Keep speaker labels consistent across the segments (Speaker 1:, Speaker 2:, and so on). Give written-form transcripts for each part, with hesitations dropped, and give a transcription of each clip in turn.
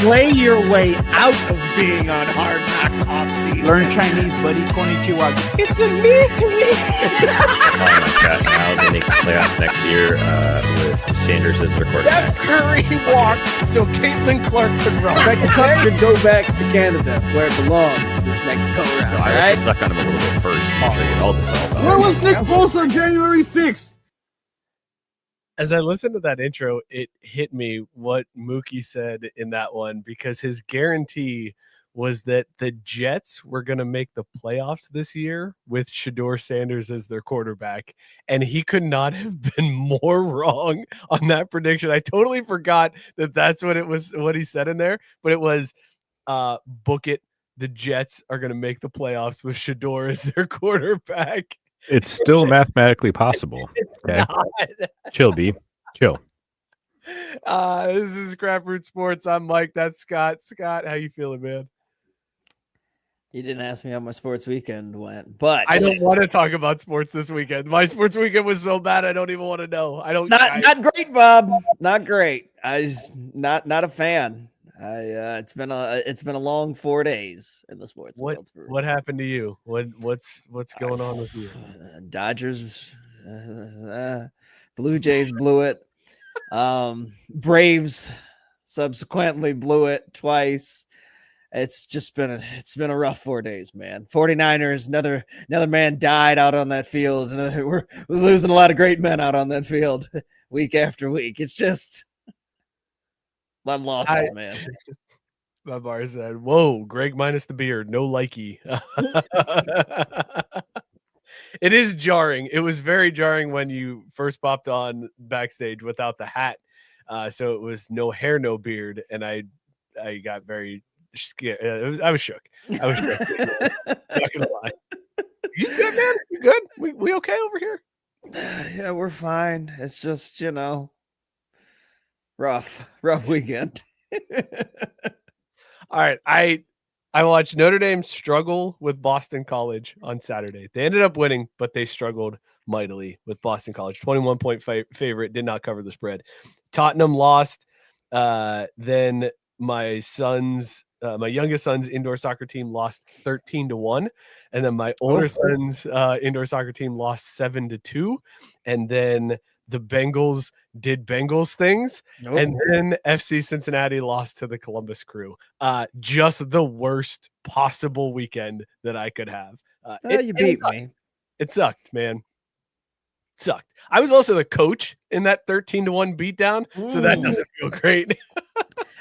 Speaker 1: play your way out of being on Hard Knocks off-season.
Speaker 2: Learn Chinese, buddy. Konnichiwa.
Speaker 1: It's a me.
Speaker 3: Oh my gosh, now they make the playoffs next year with Sanders as their quarterback.
Speaker 1: Steph Curry walked so Caitlin Clark could run.
Speaker 4: The cup should go back to Canada, where it belongs this next go-round.
Speaker 3: No, I like to suck on him a little bit first. All this all
Speaker 2: Where was Nick Bosa on January 6th?
Speaker 5: As I listened to that intro, it hit me what Mookie said in that one, because his guarantee was that the Jets were going to make the playoffs this year with Shedeur Sanders as their quarterback. And he could not have been more wrong on that prediction. I totally forgot that that's what it was, what he said in there, but it was book it. The Jets are going to make the playoffs with Shedeur as their quarterback.
Speaker 6: It's still mathematically possible. Okay? Chill, B. Chill.
Speaker 5: This is Crap Sports. I'm Mike. That's Scott. Scott, how you feeling, man?
Speaker 4: You didn't ask me how my sports weekend went, but
Speaker 5: I don't want to talk about sports this weekend. My sports weekend was so bad, I don't even want to know. I don't.
Speaker 4: Not great, Bob. Not great. I just not a fan. It's been a long 4 days in the sports world.
Speaker 5: What happened to you? What's going on with you?
Speaker 4: Dodgers, Blue Jays blew it. Braves subsequently blew it twice. It's been a rough 4 days, man. 49ers, another man died out on that field. We're losing a lot of great men out on that field week after week. It's just a lot of losses, man.
Speaker 5: My bar said, "Whoa, Greg minus the beard, no likey." It is jarring. It was very jarring when you first popped on backstage without the hat. So it was no hair, no beard, and I got very scared. I was shook. Not gonna lie. You good, man? You good? We okay over here?
Speaker 4: Yeah, we're fine. It's just, rough weekend.
Speaker 5: All right. I watched Notre Dame struggle with Boston College on Saturday. They ended up winning, but they struggled mightily with Boston College. 21-point favorite, did not cover the spread. Tottenham lost. Then my youngest son's indoor soccer team lost 13-1. And then my older son's indoor soccer team lost 7-2. And then the Bengals did Bengals things. And then FC Cincinnati lost to the Columbus Crew. Just the worst possible weekend that I could have.
Speaker 4: You beat me.
Speaker 5: It sucked, man. It sucked. I was also the coach in that 13-1 beatdown, so that doesn't feel great.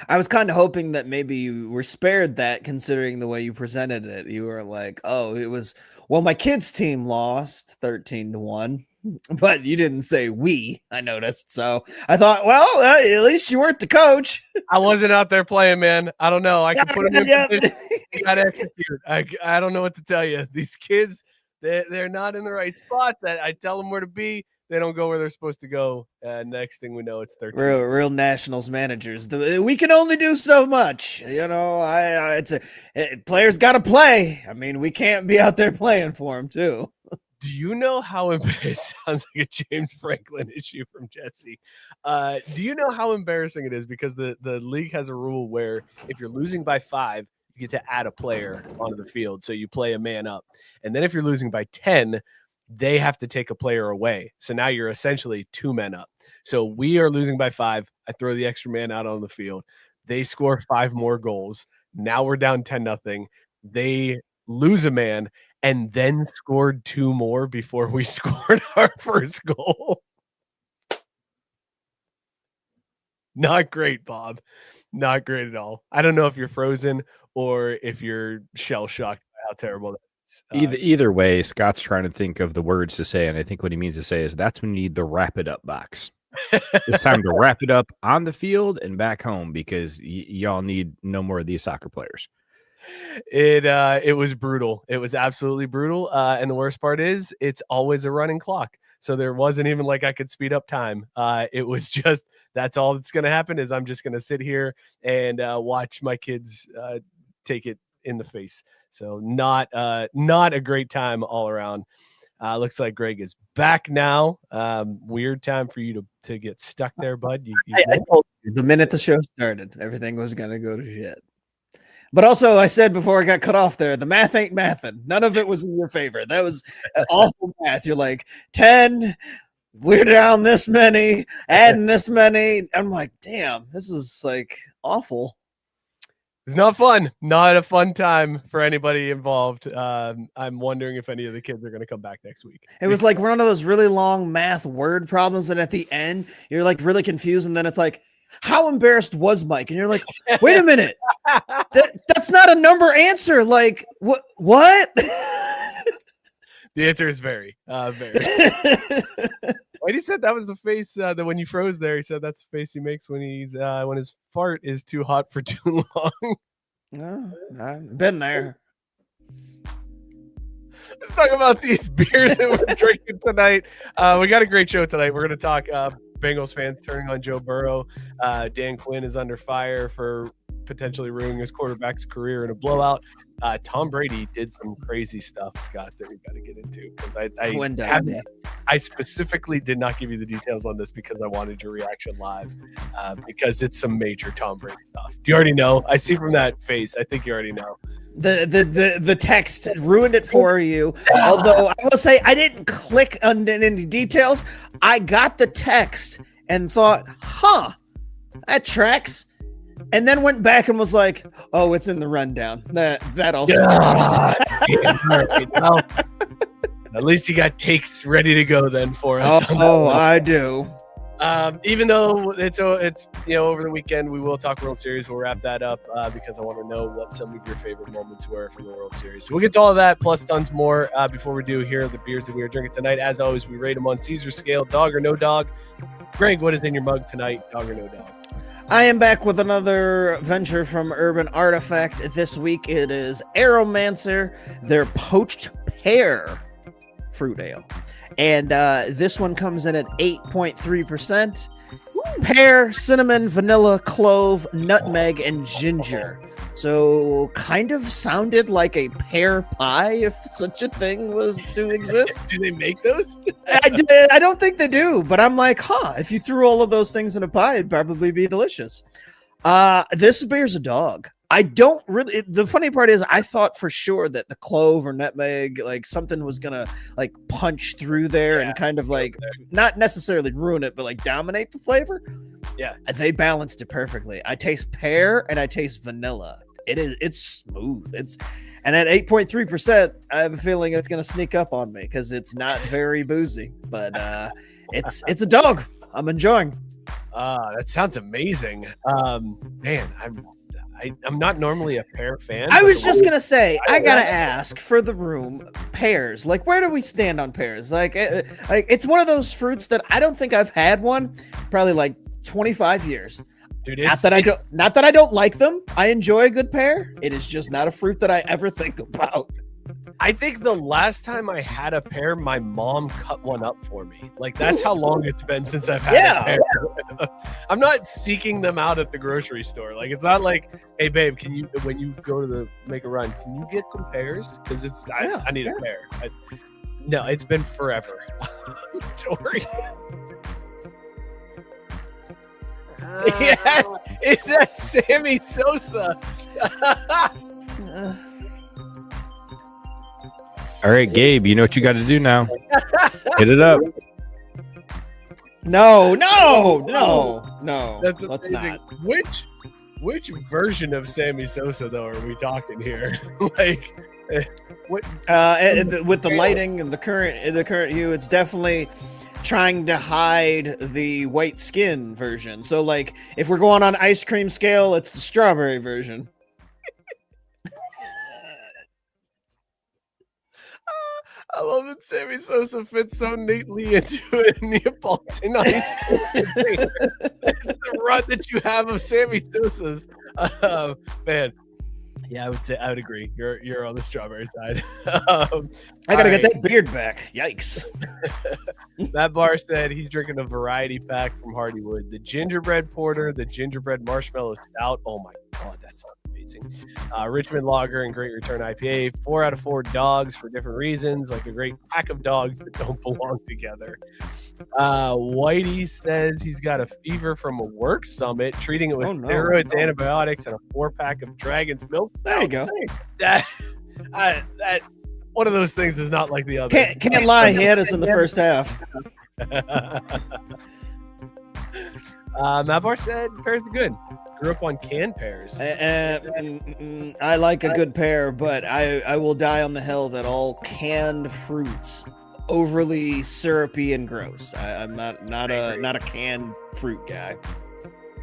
Speaker 4: I was kind of hoping that maybe you were spared that, considering the way you presented it. You were like, my kids' team lost 13-1. But you didn't say we, I noticed. So I thought, at least you weren't the coach.
Speaker 5: I wasn't out there playing, man. I don't know. I can put them in position. You got to execute. I don't know what to tell you. These kids, they're not in the right spots. I tell them where to be. They don't go where they're supposed to go. Next thing we know, it's 13.
Speaker 4: Real Nationals managers. We can only do so much. Players got to play. I mean, we can't be out there playing for them, too.
Speaker 5: Do you know how it sounds like a James Franklin issue from Jesse? Do you know how embarrassing it is? Because the league has a rule where if you're losing by 5, you get to add a player onto the field. So you play a man up. And then if you're losing by 10, they have to take a player away. So now you're essentially 2 men up. So we are losing by 5. I throw the extra man out on the field. They score 5 more goals. Now we're down 10-0. They lose a man and then scored 2 more before we scored our first goal. Not great, Bob. Not great at all. I don't know if you're frozen or if you're shell-shocked by how terrible that is.
Speaker 6: Either way, Scott's trying to think of the words to say, and I think what he means to say is that's when you need the wrap it up box. It's time to wrap it up on the field and back home, because y'all need no more of these soccer players.
Speaker 5: It was brutal. It was absolutely brutal. And the worst part is it's always a running clock. So there wasn't even like I could speed up time. It was just, that's all that's going to happen is I'm just going to sit here and watch my kids take it in the face. So not a great time all around. Looks like Greg is back now. Weird time for you to get stuck there, bud.
Speaker 4: I told The minute the show started, everything was going to go to shit. But also, I said before I got cut off there, the math ain't mathing. None of it was in your favor. That was awful math. You're like, 10, we're down this many, adding this many. I'm like, damn, this is like awful.
Speaker 5: It's not fun. Not a fun time for anybody involved. I'm wondering if any of the kids are going to come back next week.
Speaker 4: It was like one of those really long math word problems, and at the end, you're like really confused, and then it's like, how embarrassed was Mike? And you're like, wait a minute, that's not a number answer. Like, what?
Speaker 5: The answer is very. Whitey said that was the face that when you froze there, he said that's the face he makes when when his fart is too hot for too long.
Speaker 4: No, I've been there.
Speaker 5: Let's talk about these beers that we're drinking tonight. We got a great show tonight. We're going to talk Bengals fans turning on Joe Burrow. Dan Quinn is under fire for potentially ruining his quarterback's career in a blowout. Tom Brady did some crazy stuff, Scott, that we got to get into. Because I specifically did not give you the details on this because I wanted your reaction live because it's some major Tom Brady stuff. Do you already know? I see from that face. I think you already know.
Speaker 4: The text ruined it for you. Although I will say I didn't click on any details. I got the text and thought, that tracks. And then went back and was like, oh, it's in the rundown. That also
Speaker 5: well, at least you got takes ready to go then for us.
Speaker 4: Oh, I do.
Speaker 5: Even though it's over the weekend, we will talk World Series. We'll wrap that up because I want to know what some of your favorite moments were from the World Series. So we'll get to all of that plus tons more. Before we do, here are the beers that we are drinking tonight. As always, we rate them on Caesar scale, dog or no dog. Greg, what is in your mug tonight, dog or no dog?
Speaker 4: I am back with another venture from Urban Artifact. This week it is Aromancer, their poached pear fruit ale. And this one comes in at 8.3%. Pear, cinnamon, vanilla, clove, nutmeg, and ginger. So kind of sounded like a pear pie, if such a thing was to exist.
Speaker 5: Do they make those?
Speaker 4: I don't think they do, but I'm like, if you threw all of those things in a pie, it'd probably be delicious. This beer's a dog. I don't really. The funny part is, I thought for sure that the clove or nutmeg, like something was gonna like punch through there and kind of like not necessarily ruin it, but like dominate the flavor.
Speaker 5: Yeah,
Speaker 4: they balanced it perfectly. I taste pear and I taste vanilla. It's smooth. And at 8.3%, I have a feeling it's gonna sneak up on me because it's not very boozy, but it's a dog. I'm enjoying.
Speaker 5: That sounds amazing. Man, I'm not normally a pear fan.
Speaker 4: I was just gonna say, I gotta ask for the room, pears. Like, where do we stand on pears? Like it's one of those fruits that I don't think I've had one probably like 25 years.
Speaker 5: Dude,
Speaker 4: not that I don't like them. I enjoy a good pear. It is just not a fruit that I ever think about.
Speaker 5: I think the last time I had a pear, my mom cut one up for me. Like, that's how long it's been since I've had a pear. I'm not seeking them out at the grocery store. Like, it's not like, hey, babe, can you, when you go to make a run, can you get some pears? Because I need a pear. No, it's been forever. Tori. Yeah, is that Sammy Sosa?
Speaker 6: All right, Gabe, you know what you got to do now. Hit it up.
Speaker 4: No.
Speaker 5: That's
Speaker 4: let's
Speaker 5: amazing.
Speaker 4: not.
Speaker 5: Which version of Sammy Sosa though are we talking here? Like, what?
Speaker 4: With the lighting and the current hue, it's definitely trying to hide the white skin version. So, like, if we're going on ice cream scale, it's the strawberry version.
Speaker 5: I love that Sammy Sosa fits so neatly into a Neapolitan ice cream. That's the run that you have of Sammy Sosa's. Man, yeah, I would agree. You're on the strawberry side.
Speaker 4: I gotta get that beard back. Yikes!
Speaker 5: That bar said he's drinking a variety pack from Hardywood. The gingerbread porter, the gingerbread marshmallow stout. Oh my god, that sounds amazing. amazing. Richmond Lager and Great Return IPA, 4 out of 4 dogs for different reasons, like a great pack of dogs that don't belong together. Whitey says he's got a fever from a work summit, treating it with steroids, antibiotics, and a 4-pack of Dragon's Milk.
Speaker 4: There you go.
Speaker 5: That one of those things is not like the other.
Speaker 4: Can't lie, he had us in the first half.
Speaker 5: Mabar said pears are good. Grew up on canned pears.
Speaker 4: I like a good pear, but I will die on the hill that all canned fruits overly syrupy and gross. I'm not a canned fruit guy.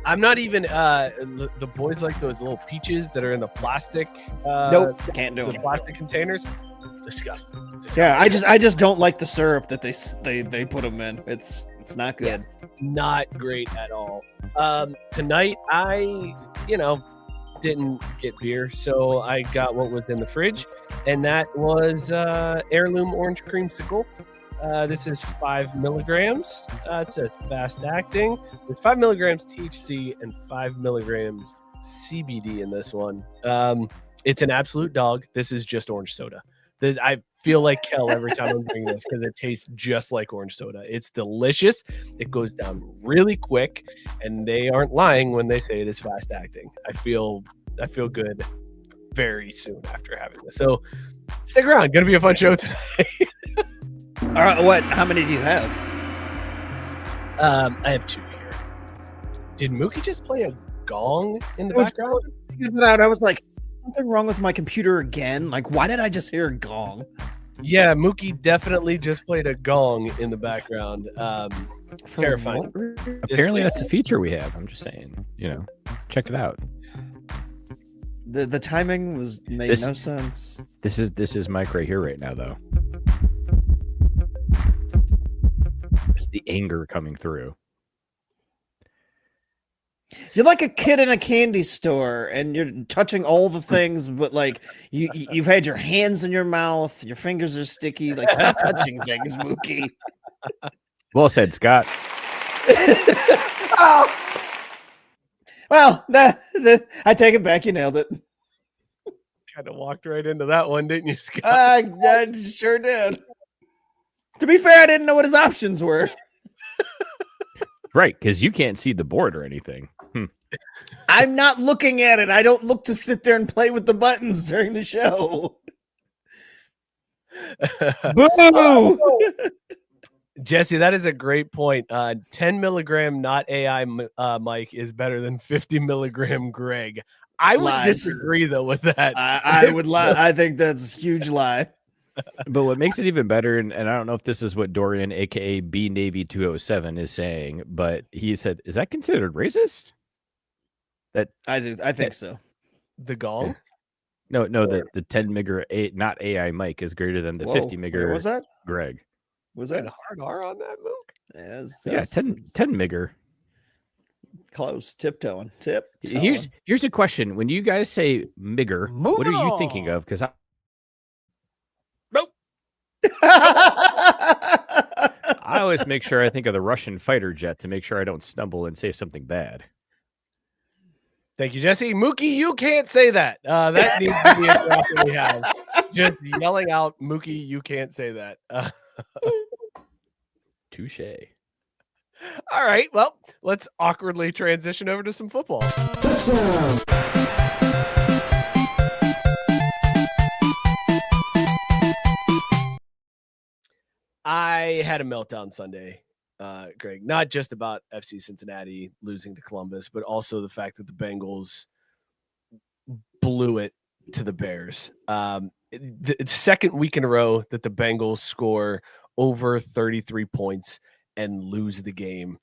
Speaker 5: I'm not even the boys like those little peaches that are in the plastic.
Speaker 4: Nope, can't do
Speaker 5: the
Speaker 4: it.
Speaker 5: Plastic containers. Disgusting.
Speaker 4: Yeah, I just don't like the syrup that they put them in. It's not good.
Speaker 5: Yeah, not great at all. Tonight I didn't get beer, so I got what was in the fridge, and that was heirloom orange creamsicle. This is 5 milligrams. It says fast acting. There's 5 milligrams THC and 5 milligrams CBD in this one. It's an absolute dog. This is just orange soda. I feel like Kel every time I'm drinking this because it tastes just like orange soda. It's delicious. It goes down really quick, and they aren't lying when they say it is fast acting. I feel good very soon after having this. So stick around. Gonna be a fun show today.
Speaker 4: All right, how many do you have?
Speaker 5: I have 2 here. Did Mookie just play a gong in the background?
Speaker 4: I was like, something wrong with my computer again? Like, why did I just hear a gong?
Speaker 5: Yeah, Mookie definitely just played a gong in the background. Terrifying.
Speaker 6: Apparently, that's a feature we have. I'm just saying, check it out.
Speaker 4: The timing made no sense.
Speaker 6: This is Mike right here, right now, though. It's the anger coming through.
Speaker 4: You're like a kid in a candy store, and you're touching all the things, but like you've had your hands in your mouth, your fingers are sticky. Like, stop touching things, Mookie.
Speaker 6: Well said, Scott.
Speaker 4: Oh. Well, I take it back. You nailed it.
Speaker 5: Kind of walked right into that one, didn't you, Scott?
Speaker 4: I sure did. To be fair, I didn't know what his options were.
Speaker 6: Right, because you can't see the board or anything.
Speaker 4: I'm not looking at it. I don't look to sit there and play with the buttons during the show. Boo!
Speaker 5: Jesse, that is a great point. 10 milligram not AI Mike is better than 50 milligram Greg. I would disagree, though, with that.
Speaker 4: I would lie. I think that's a huge lie.
Speaker 6: But what makes it even better, and I don't know if this is what Dorian, a.k.a. B Navy 207, is saying, but he said, is that considered racist?
Speaker 4: I think so.
Speaker 5: The gong?
Speaker 6: No, the 10 migger, not AI Mike, is greater than the 50 migger.
Speaker 4: Was that
Speaker 6: Greg?
Speaker 5: Was that a hard R on that, Mook?
Speaker 6: Yeah, 10 migger.
Speaker 4: Close. Tiptoeing.
Speaker 6: Here's a question. When you guys say migger, what are you thinking of? Because I always make sure I think of the Russian fighter jet to make sure I don't stumble and say something bad.
Speaker 5: Thank you, Jesse. Mookie, you can't say that. That needs to be a drop that we have. Just yelling out, Mookie, you can't say that.
Speaker 6: Touche.
Speaker 5: All right. Well, let's awkwardly transition over to some football. I had a meltdown Sunday, Greg, not just about FC Cincinnati losing to Columbus, but also the fact that the Bengals blew it to the Bears. The second week in a row that the Bengals score over 33 points and lose the game.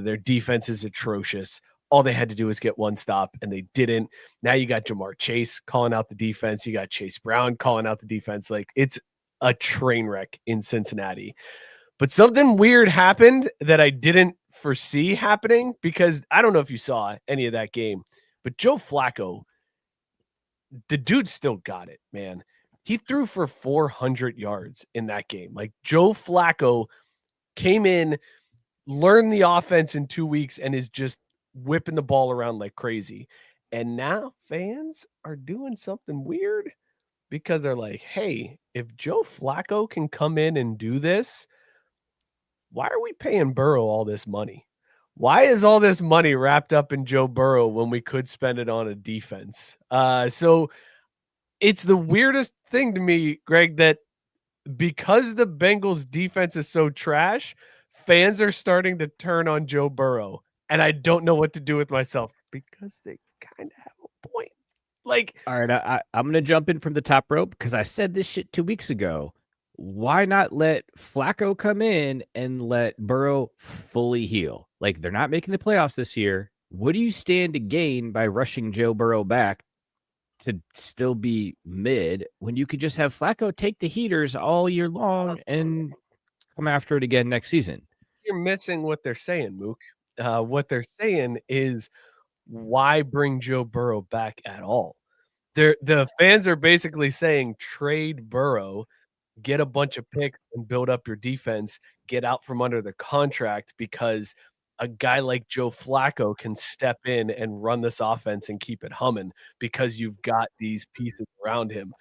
Speaker 5: Their defense is atrocious. All they had to do was get one stop, and they didn't. Now you got Jamar Chase calling out the defense. You got Chase Brown calling out the defense. Like, it's a train wreck in Cincinnati. But something weird happened that I didn't foresee happening, because I don't know if you saw any of that game, but Joe Flacco, the dude still got it, man. He threw for 400 yards in that game. Like, Joe Flacco came in, learned the offense in 2 weeks, and is just whipping the ball around like crazy. And now fans are doing something weird because they're like, hey, if Joe Flacco can come in and do this, why are we paying Burrow all this money? Why is all this money wrapped up in Joe Burrow when we could spend it on a defense? So it's the weirdest thing to me, Greg, that because the Bengals defense is so trash, fans are starting to turn on Joe Burrow. And I don't know what to do with myself because they kind of have a point. Like,
Speaker 6: All right, I'm going to jump in from the top rope because I said this shit 2 weeks ago. Why not let Flacco come in and let Burrow fully heal? Like, they're not making the playoffs this year. What do you stand to gain by rushing Joe Burrow back to still be mid when you could just have Flacco take the heaters all year long and come after it again next season?
Speaker 5: you're missing what they're saying, Mook. What they're saying is, why bring Joe Burrow back at all? The fans are basically saying trade Burrow, get a bunch of picks and build up your defense, get out from under the contract because a guy like Joe Flacco can step in and run this offense and keep it humming because you've got these pieces around him.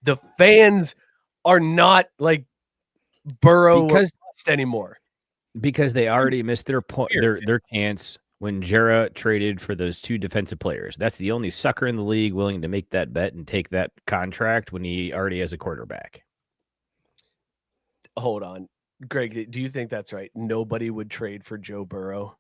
Speaker 5: The fans are not like Burrow
Speaker 6: Because
Speaker 5: anymore.
Speaker 6: Because they already missed their point, their chance when Jarrah traded for those 2 defensive players. That's the only sucker in the league willing to make that bet and take that contract when he already has a quarterback.
Speaker 5: Hold on. Greg, do you think that's right? Nobody would trade for Joe Burrow?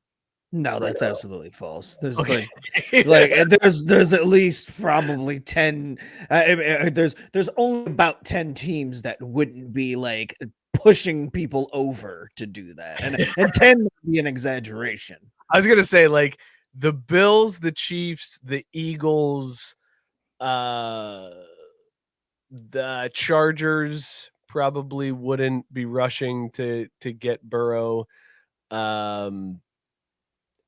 Speaker 4: No, that's absolutely false. There's
Speaker 5: Okay.
Speaker 4: there's at least probably 10. There's only about 10 teams that wouldn't be like pushing people over to do that, and 10 would be an exaggeration.
Speaker 5: I was gonna say like the Bills, the Chiefs, the Eagles, the Chargers probably wouldn't be rushing to get Burrow.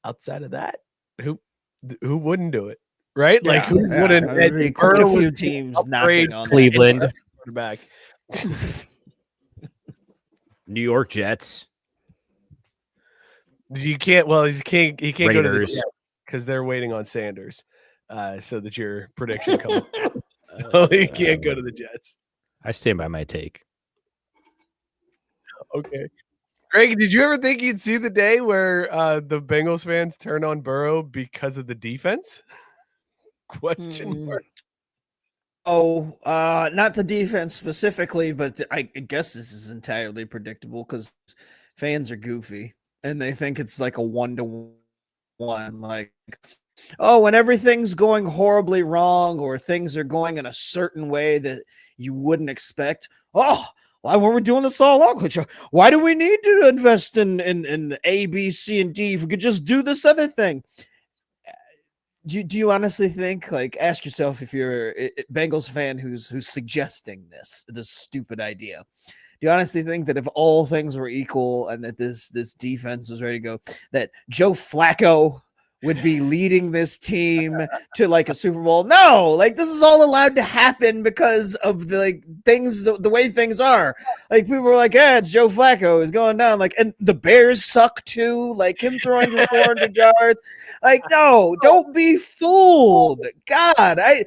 Speaker 5: Outside of that, who wouldn't do it, right? Like who wouldn't?
Speaker 4: There'd be quite a few teams knocking on
Speaker 6: Cleveland,
Speaker 5: quarterback.
Speaker 6: New York Jets.
Speaker 5: You can't. Well, he can't
Speaker 6: Raiders.
Speaker 5: Go to the Jets because they're waiting on Sanders. So that your prediction comes. You can't go to the Jets.
Speaker 6: I stand by my take.
Speaker 5: Okay. Greg, did you ever think you'd see the day where the Bengals fans turn on Burrow because of the defense? Question mark.
Speaker 4: Oh, not the defense specifically, but I guess this is entirely predictable because fans are goofy and they think it's like a 1-to-1. Like, oh, when everything's going horribly wrong or things are going in a certain way that you wouldn't expect, oh, why were we doing this all along? Why do we need to invest in A, B, C, and D if we could just do this other thing? Do you honestly think, like, ask yourself if you're a Bengals fan who's suggesting this stupid idea. Do you honestly think that if all things were equal and that this defense was ready to go, that Joe Flacco would be leading this team to like a Super Bowl? No, like this is all allowed to happen because of the like things, the way things are. Like people were like, yeah, it's Joe Flacco is going down. Like, and the Bears suck too. Like him throwing for 400 yards. Like, no, don't be fooled. God, I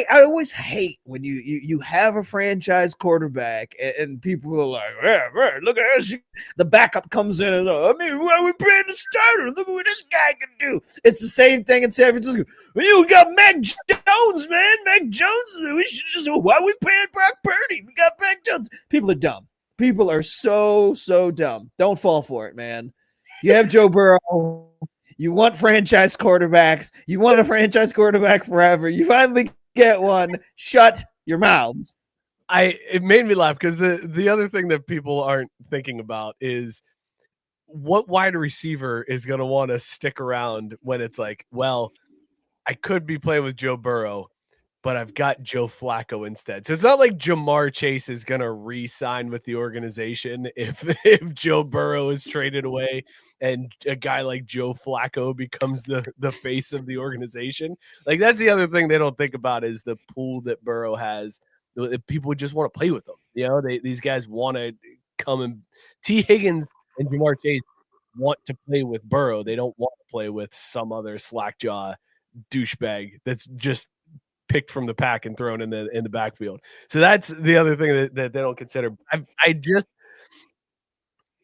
Speaker 4: always hate when you have a franchise quarterback and people are like, yeah, look at this. The backup comes in and I mean, why are we paying the starter? Look at what this guy can do. It's the same thing in San Francisco. We got Mac Jones, man. Mac Jones. We should just. Why are we paying Brock Purdy? We got Mac Jones. People are dumb. People are so dumb. Don't fall for it, man. You have Joe Burrow. You want franchise quarterbacks. You want a franchise quarterback forever. You finally get one. Shut your mouths.
Speaker 5: It made me laugh because the other thing that people aren't thinking about is what wide receiver is going to want to stick around when it's like, well, I could be playing with Joe Burrow, but I've got Joe Flacco instead. So it's not like Jamar Chase is going to re-sign with the organization if Joe Burrow is traded away and a guy like Joe Flacco becomes the face of the organization. Like that's the other thing they don't think about is the pool that Burrow has. People just want to play with them. You know, these guys want to come and T. Higgins and Jamar Chase want to play with Burrow. They don't want to play with some other slackjaw douchebag that's just picked from the pack and thrown in the backfield. So that's the other thing that they don't consider.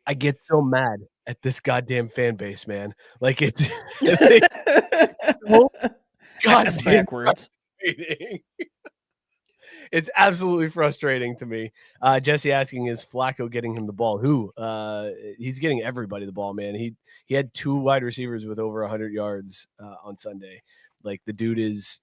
Speaker 5: I get so mad at this goddamn fan base, man. Like it's so
Speaker 4: Ass backwards.
Speaker 5: frustrating. It's absolutely frustrating to me. Jesse asking, is Flacco getting him the ball? Who? He's getting everybody the ball, man. He had 2 wide receivers with over 100 yards on Sunday. Like the dude's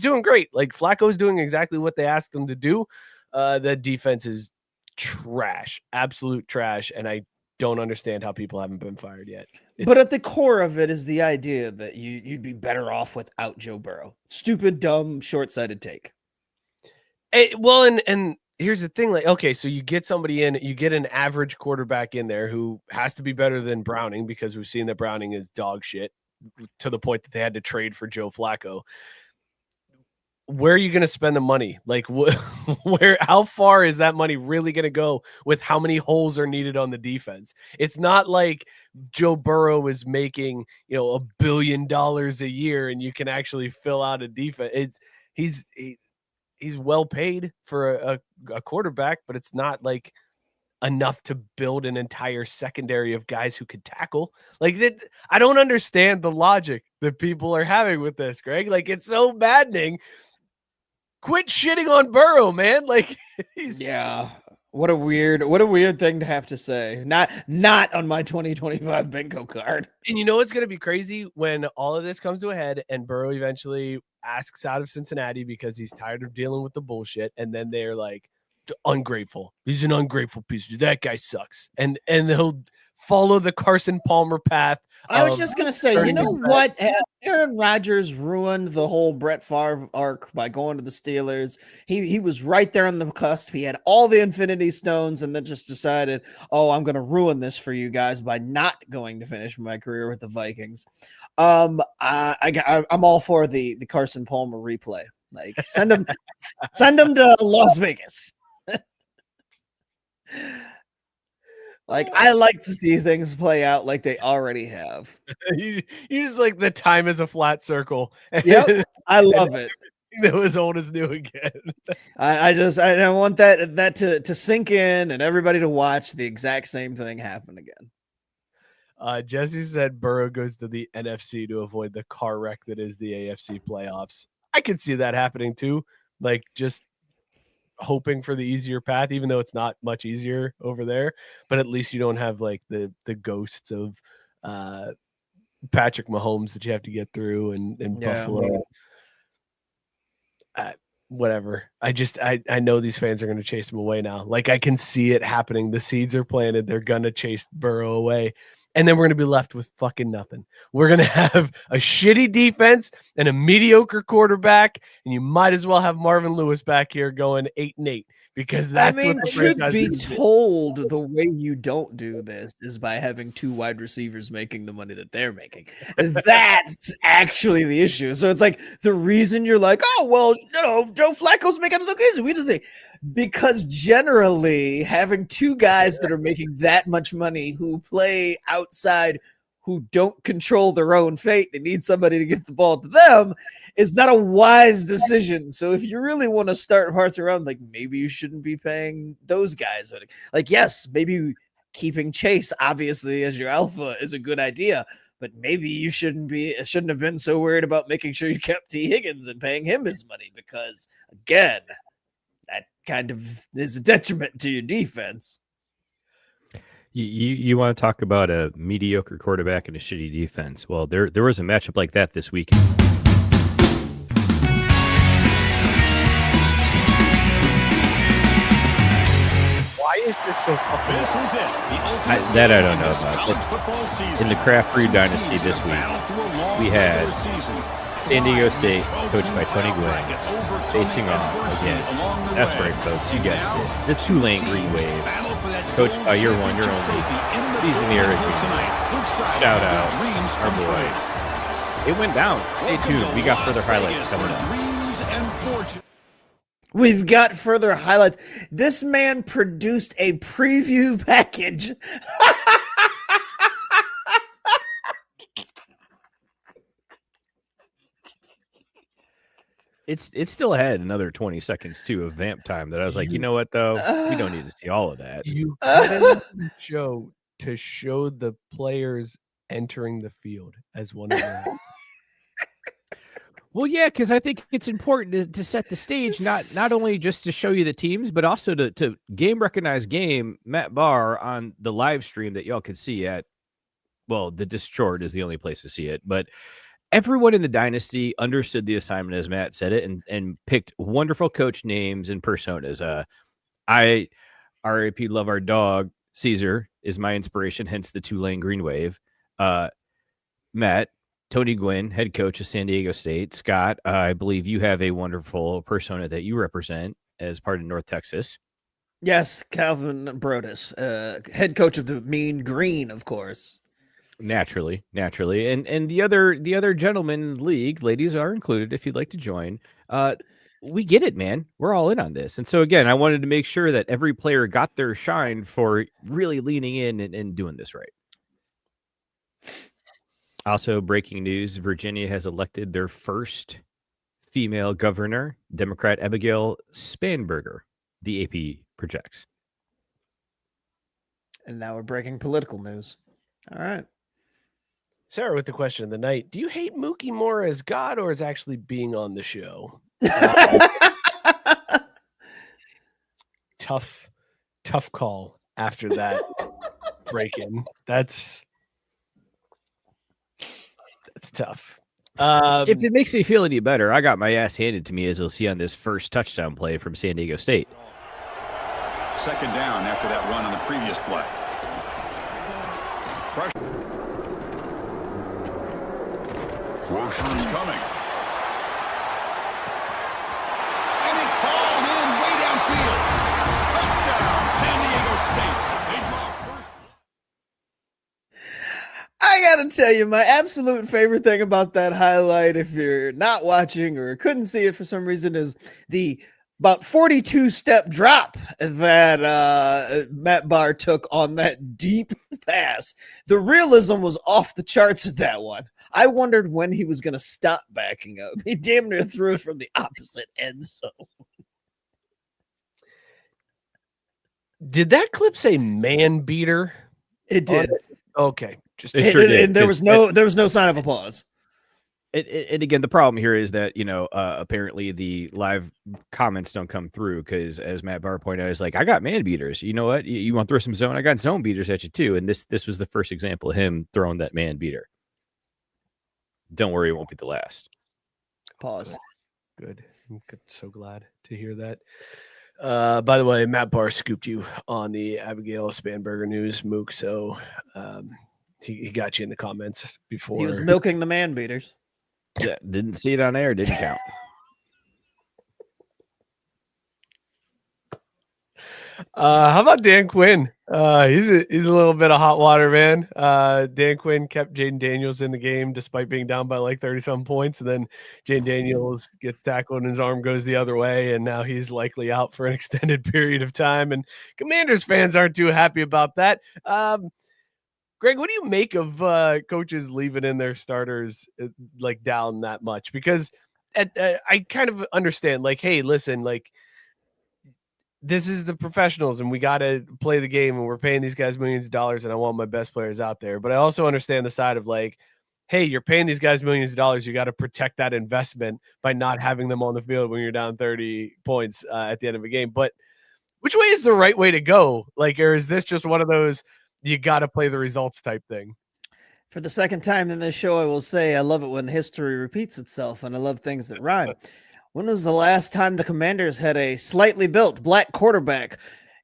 Speaker 5: doing great. Like Flacco's doing exactly what they asked him to do. The defense is trash, absolute trash, and I don't understand how people haven't been fired yet.
Speaker 4: But at the core of it is the idea that you'd be better off without Joe Burrow. Stupid, dumb, short-sighted take.
Speaker 5: And here's the thing, like, okay, so you get somebody in, you get an average quarterback in there who has to be better than Browning, because we've seen that Browning is dog shit to the point that they had to trade for Joe Flacco. Where are you going to spend the money? Like, how far is that money really going to go with how many holes are needed on the defense? It's not like Joe Burrow is making, $1 billion a year and you can actually fill out a defense. He's well paid for a quarterback, but it's not like enough to build an entire secondary of guys who could tackle. Like that, I don't understand the logic that people are having with this, Greg. Like, it's so maddening. Quit shitting on Burrow, man. Like,
Speaker 4: what a weird thing to have to say. Not on my 2025 bingo card.
Speaker 5: And you know it's going to be crazy when all of this comes to a head and Burrow eventually asks out of Cincinnati because he's tired of dealing with the bullshit, and then they're like, ungrateful. He's an ungrateful piece. That guy sucks. And he'll follow the Carson Palmer path.
Speaker 4: I was just gonna say, you know what? Aaron Rodgers ruined the whole Brett Favre arc by going to the Steelers. He was right there on the cusp. He had all the Infinity Stones, and then just decided, oh, I'm gonna ruin this for you guys by not going to finish my career with the Vikings. I'm all for the Carson Palmer replay. Like, send him to Las Vegas. Like, I like to see things play out like they already have.
Speaker 5: you just like the time is a flat circle.
Speaker 4: Yep, I love it.
Speaker 5: That was old as new again.
Speaker 4: I want that to sink in and everybody to watch the exact same thing happen again.
Speaker 5: Jesse said Burrow goes to the NFC to avoid the car wreck that is the AFC playoffs. I could see that happening too. Like, just hoping for the easier path, even though it's not much easier over there, but at least you don't have like the ghosts of Patrick Mahomes that you have to get through in Buffalo. Whatever. I know these fans are going to chase him away now. Like, I can see it happening. The seeds are planted. They're going to chase Burrow away. And then we're going to be left with fucking nothing. We're going to have a shitty defense and a mediocre quarterback, and you might as well have Marvin Lewis back here going 8-8, because that's what the
Speaker 4: truth
Speaker 5: franchise
Speaker 4: be
Speaker 5: is.
Speaker 4: told, the way you don't do this is by having 2 wide receivers making the money that they're making. That's actually the issue. So it's like the reason you're like, oh, well, Joe Flacco's making it look easy. We just say, because generally having 2 guys that are making that much money who play outside, who don't control their own fate, they need somebody to get the ball to them, is not a wise decision. So if you really want to start parts around, like, maybe you shouldn't be paying those guys. Like, yes, maybe keeping Chase obviously as your alpha is a good idea, but maybe you shouldn't have been so worried about making sure you kept T. Higgins and paying him his money, because again, that kind of is a detriment to your defense.
Speaker 6: You want to talk about a mediocre quarterback and a shitty defense? Well, there was a matchup like that this weekend.
Speaker 5: Why is this so fucking
Speaker 7: This is it.
Speaker 6: I don't know about. In the Craft Brew Dynasty this week, we had San Diego State, coached by Tony Gwynn, facing off against, that's right, folks, you guessed it, the Tulane Green Wave, coached by your one, your only, season the original. Shout out, our boy. It went down. Stay tuned. We got further highlights coming up.
Speaker 4: We've got further highlights. This man produced a preview package.
Speaker 6: It still had another 20 seconds too of vamp time that I was like, you know what though, we don't need to see all of that.
Speaker 5: You cut into the show to show the players entering the field as one of them.
Speaker 6: Well, yeah, because I think it's important to set the stage, not only just to show you the teams, but also to game recognize game Matt Barr on the live stream that y'all could see at, well, the Discord is the only place to see it, but everyone in the dynasty understood the assignment as Matt said it and picked wonderful coach names and personas. I RAP love our dog. Caesar is my inspiration, hence the Tulane Green Wave. Matt, Tony Gwynn, head coach of San Diego State. Scott, I believe you have a wonderful persona that you represent as part of North Texas.
Speaker 4: Yes, Calvin Brodus, head coach of the Mean Green, of course.
Speaker 6: Naturally. And the other gentlemen in the league, ladies are included if you'd like to join. We get it, man. We're all in on this. And so again, I wanted to make sure that every player got their shine for really leaning in and doing this right. Also, breaking news, Virginia has elected their first female governor, Democrat Abigail Spanberger, the AP projects.
Speaker 4: And now we're breaking political news. All right.
Speaker 5: Sarah with the question of the night. Do you hate Mookie more as God or as actually being on the show? Tough call after that break-in. That's tough.
Speaker 6: If it makes me feel any better, I got my ass handed to me, as you'll see on this first touchdown play from San Diego State.
Speaker 7: Second down after that run on the previous play. Pressure is coming. And it's hauled in way downfield. Touchdown, San Diego State. They draw first.
Speaker 4: I gotta tell you, my absolute favorite thing about that highlight, if you're not watching or couldn't see it for some reason, is the about 42-step drop that Matt Barr took on that deep pass. The realism was off the charts at that one. I wondered when he was going to stop backing up. He damn near threw it from the opposite end zone.
Speaker 5: Did that clip say man beater?
Speaker 4: It did.
Speaker 5: Okay. Just
Speaker 6: It sure did,
Speaker 4: and there was no sign of applause.
Speaker 6: And again, the problem here is that, apparently the live comments don't come through because, as Matt Barr pointed out, is like, I got man beaters. You know what? You want to throw some zone? I got zone beaters at you too. And this was the first example of him throwing that man beater. Don't worry, it won't be the last.
Speaker 4: Pause.
Speaker 5: Good. I'm so glad to hear that. By the way, Matt Barr scooped you on the Abigail Spanberger news, Mook. So he got you in the comments before.
Speaker 4: He was milking the man beaters.
Speaker 6: Yeah, didn't see it on air. Didn't count.
Speaker 5: How about Dan Quinn? He's a little bit of hot water, man. Dan Quinn kept Jayden Daniels in the game despite being down by like 30-some points. And then Jayden Daniels gets tackled and his arm goes the other way. And now he's likely out for an extended period of time. And Commanders fans aren't too happy about that. Greg, what do you make of coaches leaving in their starters like down that much? Because I kind of understand, like, hey, listen, like, this is the professionals and we got to play the game and we're paying these guys millions of dollars and I want my best players out there. But I also understand the side of like, hey, you're paying these guys millions of dollars. You got to protect that investment by not having them on the field when you're down 30 points at the end of a game. But which way is the right way to go? Like, or is this just one of those, you got to play the results type thing?
Speaker 4: For the second time in this show, I will say I love it when history repeats itself and I love things that rhyme. When was the last time the Commanders had a slightly built black quarterback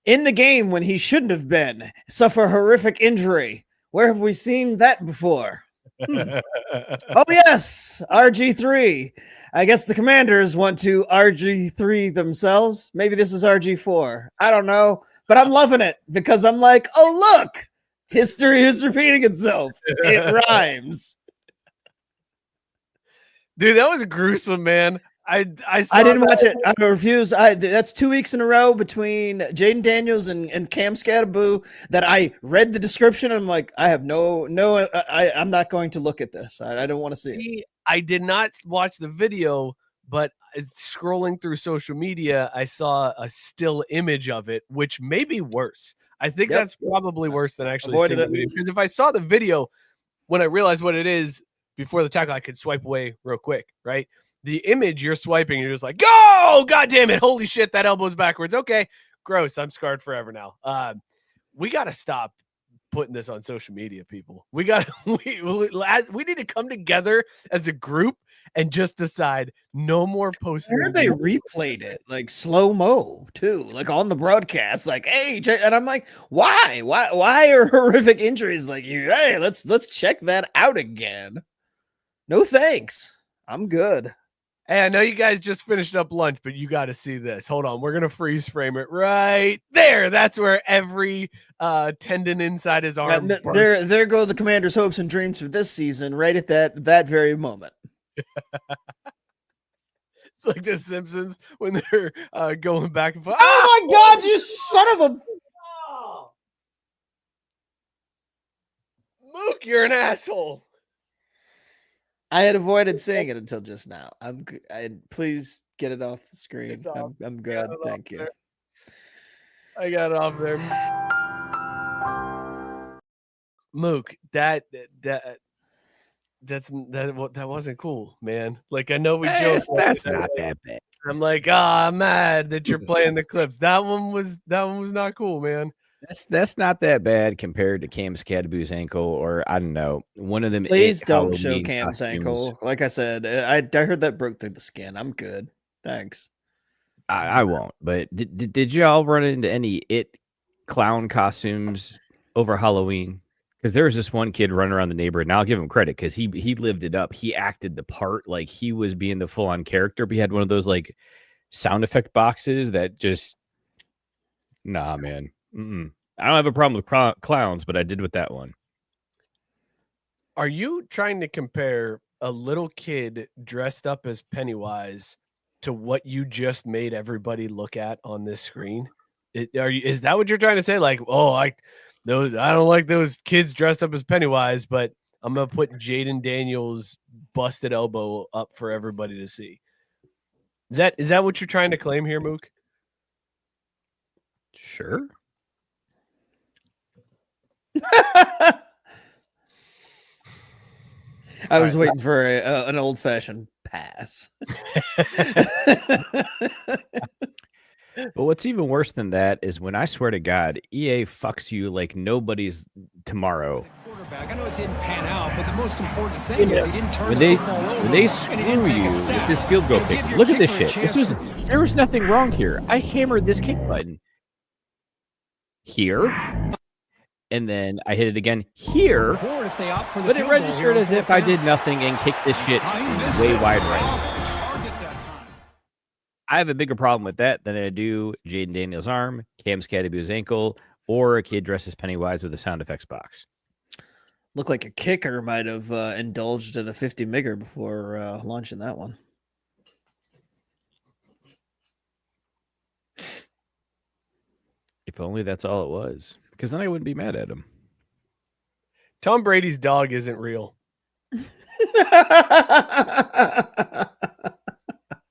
Speaker 4: in the game when he shouldn't have been, suffer a horrific injury? Where have we seen that before? Oh, yes, RG3. I guess the Commanders want to RG3 themselves. Maybe this is RG4. I don't know, but I'm loving it because I'm like, oh, look, history is repeating itself. It rhymes.
Speaker 5: Dude, that was gruesome, man. I
Speaker 4: didn't watch it. I refuse. That's 2 weeks in a row between Jayden Daniels and Cam Scatterboo that I read the description. And I'm like, I have I'm not going to look at this. I don't want to see it.
Speaker 5: I did not watch the video, but scrolling through social media, I saw a still image of it, which may be worse. I think
Speaker 4: Yep.
Speaker 5: that's probably worse than actually
Speaker 4: Avoided
Speaker 5: seeing the video. Because if I saw the video, when I realized what it is before the tackle, I could swipe away real quick, right? The image you're swiping, you're just like, go! God damn it. Holy shit, that elbow's backwards. Okay, gross. I'm scarred forever now. We got to stop putting this on social media, people. We need to come together as a group and just decide no more posting.
Speaker 4: I heard they replayed it like slow mo too, like on the broadcast. Like, hey, and I'm like, why are horrific injuries like you? Hey, let's check that out again. No thanks, I'm good.
Speaker 5: Hey, I know you guys just finished up lunch, but you got to see this. Hold on, we're gonna freeze frame it right there. That's where every tendon inside his arm.
Speaker 4: There go the Commander's hopes and dreams for this season. Right at that very moment.
Speaker 5: It's like the Simpsons when they're going back and forth.
Speaker 4: Oh my God, you son of a!
Speaker 5: Mook, you're an asshole.
Speaker 4: I had avoided saying it until just now. Please get it off the screen.
Speaker 5: It's off.
Speaker 4: I'm good. Thank you.
Speaker 5: There. I got it off there. Mook, that wasn't cool, man. Like, I know we joked.
Speaker 6: That's not that bad.
Speaker 5: I'm like, I'm mad that you're playing the clips. That one was not cool, man.
Speaker 6: That's not that bad compared to Cam Scadaboo's ankle, or I don't know, one of them.
Speaker 4: Please don't show
Speaker 6: Halloween
Speaker 4: Cam's
Speaker 6: costumes.
Speaker 4: ankle. Like I said, I heard that broke through the skin. I'm good. Thanks.
Speaker 6: I won't. But did y'all run into any clown costumes over Halloween? Because there was this one kid running around the neighborhood, and I'll give him credit because he lived it up. He acted the part, like he was being the full on character. But he had one of those like sound effect boxes that just, nah, man. I don't have a problem with clowns, but I did with that one.
Speaker 5: Are you trying to compare a little kid dressed up as Pennywise to what you just made everybody look at on this screen? Is that what you're trying to say? Like, I don't like those kids dressed up as Pennywise, but I'm gonna put Jayden Daniels' busted elbow up for everybody to see. Is that what you're trying to claim here, Mook?
Speaker 6: Sure.
Speaker 4: I was waiting for an old-fashioned pass.
Speaker 6: But what's even worse than that is when I swear to God, EA fucks you like nobody's tomorrow.
Speaker 8: I know it didn't pan out, but the most important thing is he didn't turn
Speaker 6: the football over. When they screw you with this field goal kick, look at this shit. There was nothing wrong here. I hammered this kick button here, and then I hit it again here, but it registered as if I did nothing and kicked this shit way wide right. I have a bigger problem with that than I do Jayden Daniels' arm, Cam Scadaboo's ankle, or a kid dressed as Pennywise with a sound effects box.
Speaker 4: Looked like a kicker might have indulged in a 50 migger before launching that one.
Speaker 6: If only that's all it was, because then I wouldn't be mad at him.
Speaker 5: Tom Brady's dog isn't real.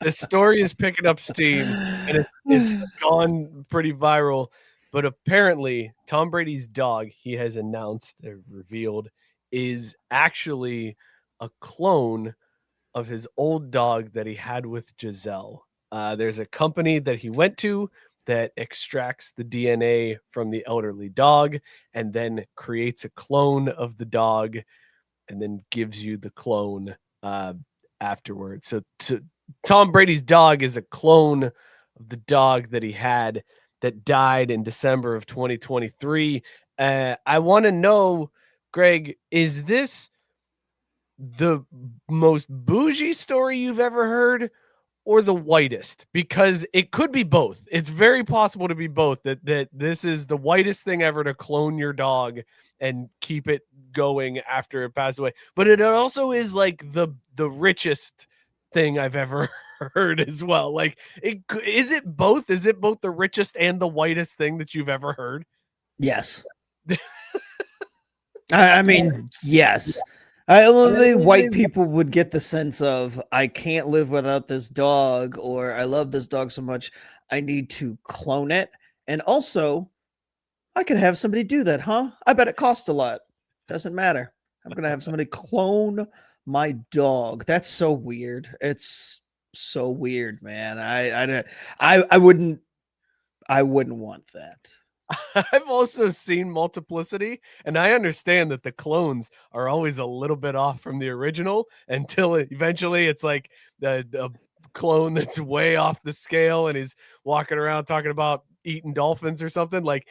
Speaker 5: The story is picking up steam, and it's gone pretty viral. But apparently, Tom Brady's dog, he has announced, revealed, is actually a clone of his old dog that he had with Gisele. There's a company that he went to that extracts the DNA from the elderly dog and then creates a clone of the dog and then gives you the clone afterwards. So Tom Brady's dog is a clone of the dog that he had that died in December of 2023. I want to know, Greg, is this the most bougie story you've ever heard or the whitest? Because it could be both. It's very possible to be both, that this is the whitest thing ever to clone your dog and keep it going after it passed away. But it also is like the richest thing I've ever heard as well. Like, is it both? Is it both the richest and the whitest thing that you've ever heard?
Speaker 4: Yes. I mean, yes. Only white people would get the sense of I can't live without this dog, or I love this dog so much I need to clone it. And also, I can have somebody do that, huh? I bet it costs a lot. Doesn't matter. I'm gonna have somebody clone my dog. That's so weird. It's so weird, man. I wouldn't want that.
Speaker 5: I've also seen Multiplicity, and I understand that the clones are always a little bit off from the original until eventually it's like the clone that's way off the scale and he's walking around talking about eating dolphins or something. Like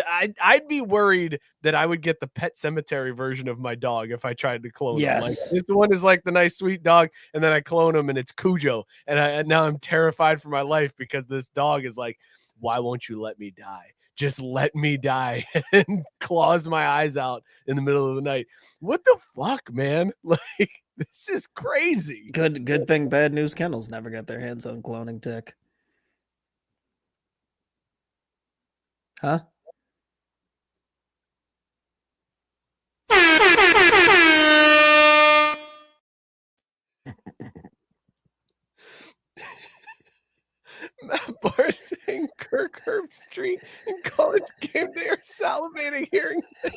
Speaker 5: I'd be worried that I would get the Pet Cemetery version of my dog if I tried to clone him. Like, this one is like the nice sweet dog, and then I clone him and it's Cujo, and now I'm terrified for my life because this dog is like, why won't you let me die? Just let me die, and claws my eyes out in the middle of the night. What the fuck, man? Like, this is crazy.
Speaker 4: Good thing Bad News Kennels never got their hands on cloning tech. Huh?
Speaker 5: Matt Barr saying Kirk Herbstreit in College Game Day are salivating hearing this.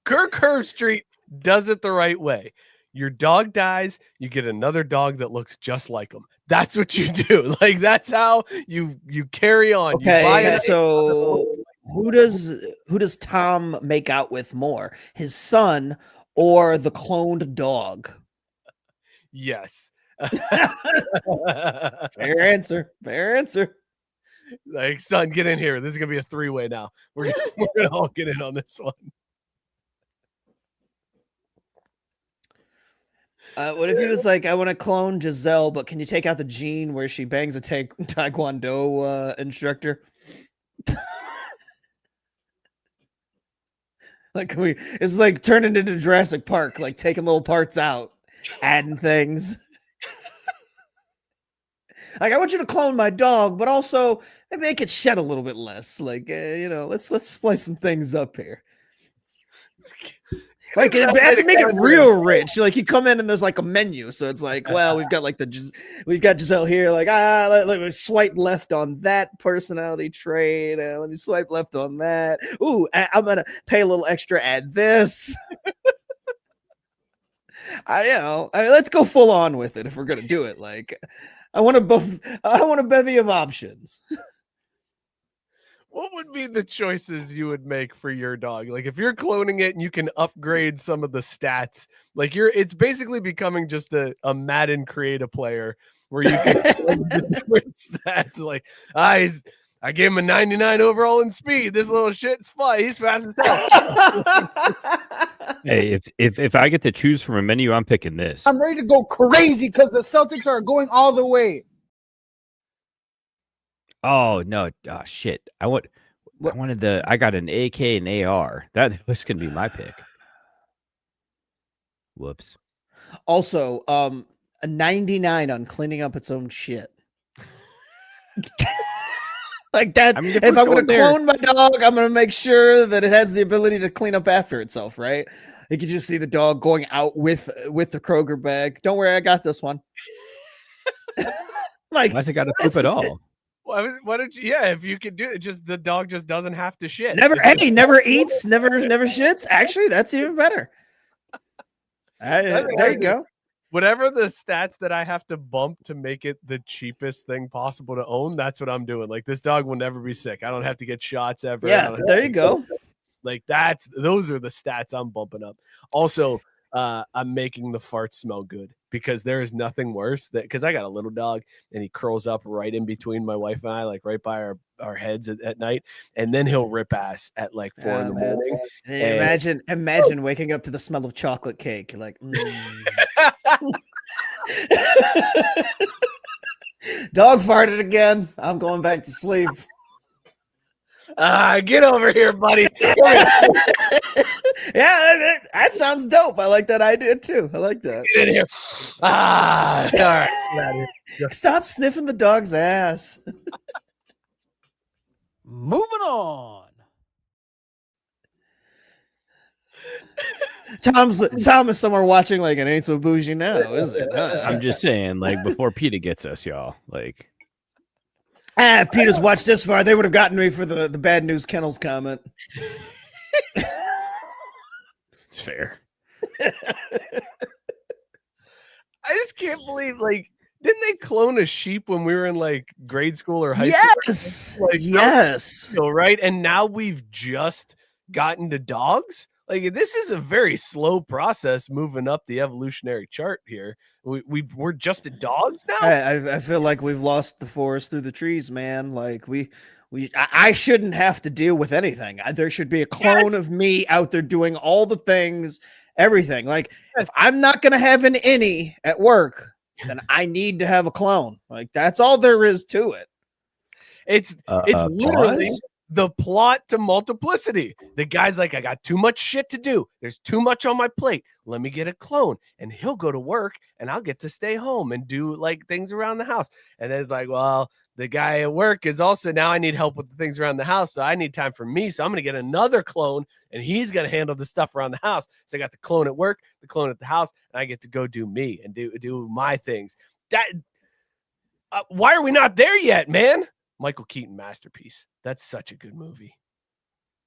Speaker 5: Kirk Herbstreit does it the right way. Your dog dies, you get another dog that looks just like him. That's what you do. Like, that's how you carry on.
Speaker 4: Okay, so who does Tom make out with more, his son or the cloned dog?
Speaker 5: Yes.
Speaker 4: Fair answer.
Speaker 5: Like, son, get in here. This is gonna be a three-way now. We're gonna all get in on this one.
Speaker 4: What if he was like, I want to clone Gisele, but can you take out the gene where she bangs a taekwondo instructor? Like, it's like turning into Jurassic Park, like taking little parts out, adding things. Like, I want you to clone my dog, but also make it shed a little bit less. Like, let's splice some things up here. Like, I have to make it real rich. Like, you come in and there's like a menu, so it's like, well, we've got Gisele here. Like, let me swipe left on that personality trait. Let me swipe left on that. Ooh, I'm gonna pay a little extra. Add this. Let's go full on with it if we're gonna do it. Like, I want a bevy of options.
Speaker 5: What would be the choices you would make for your dog? Like, if you're cloning it and you can upgrade some of the stats, like it's basically becoming just a Madden create a player where you can the different stats. Like, I gave him a 99 overall in speed. This little shit's fly. He's fast as hell.
Speaker 6: Hey, if I get to choose from a menu, I'm picking this.
Speaker 2: I'm ready to go crazy because the Celtics are going all the way.
Speaker 6: Oh no! Oh shit! I got an AK and AR. That was gonna be my pick. Whoops.
Speaker 4: Also, a 99 on cleaning up its own shit. Like that. I mean, if I'm going to clone my dog, I'm going to make sure that it has the ability to clean up after itself, right? You can just see the dog going out with the Kroger bag. Don't worry, I got this one. Like,
Speaker 6: why's it got to poop at all?
Speaker 5: Why don't you? Yeah, if you could do it, just the dog just doesn't have to shit.
Speaker 4: Never eats, never shits. Actually, that's even better. There you go.
Speaker 5: Whatever the stats that I have to bump to make it the cheapest thing possible to own, that's what I'm doing. Like, this dog will never be sick. I don't have to get shots ever.
Speaker 4: Yeah, there you go.
Speaker 5: Like, those are the stats I'm bumping up. Also, I'm making the farts smell good because there is nothing worse because I got a little dog and he curls up right in between my wife and I, like right by our heads at night, and then he'll rip ass at like 4 in the morning.
Speaker 4: Imagine waking up to the smell of chocolate cake. You're like, dog farted again. I'm going back to sleep.
Speaker 5: Get over here, buddy.
Speaker 4: Yeah, that sounds dope. I like that idea too. I like that.
Speaker 5: Get in here. All right.
Speaker 4: Stop sniffing the dog's ass.
Speaker 1: Moving on.
Speaker 4: Tom is somewhere watching like it ain't so bougie now, is it?
Speaker 6: I'm just saying, like, before PETA gets us, y'all, like,
Speaker 4: if Peter's watched this far, they would have gotten me for the bad news kennels comment.
Speaker 6: it's fair.
Speaker 5: I just can't believe, like, didn't they clone a sheep when we were in like grade school or high
Speaker 4: Yes.
Speaker 5: school? Like,
Speaker 4: Yes.
Speaker 5: Right. And now we've just gotten to dogs. Like, this is a very slow process moving up the evolutionary chart here. We're just at dogs now.
Speaker 4: I feel like we've lost the forest through the trees, man. Like I shouldn't have to deal with anything. There should be a clone of me out there doing all the things, everything. Like, if I'm not gonna have an innie at work, then I need to have a clone. Like, that's all there is to it.
Speaker 5: It's literally the plot to Multiplicity. The guy's like, I got too much shit to do. There's too much on my plate. Let me get a clone, and he'll go to work, and I'll get to stay home and do like things around the house. And then it's like, well, the guy at work is also, now I need help with the things around the house, so I need time for me. So I'm going to get another clone, and he's going to handle the stuff around the house. So I got the clone at work, the clone at the house, and I get to go do me and do my things. That why are we not there yet, man? Michael Keaton masterpiece. That's such a good movie.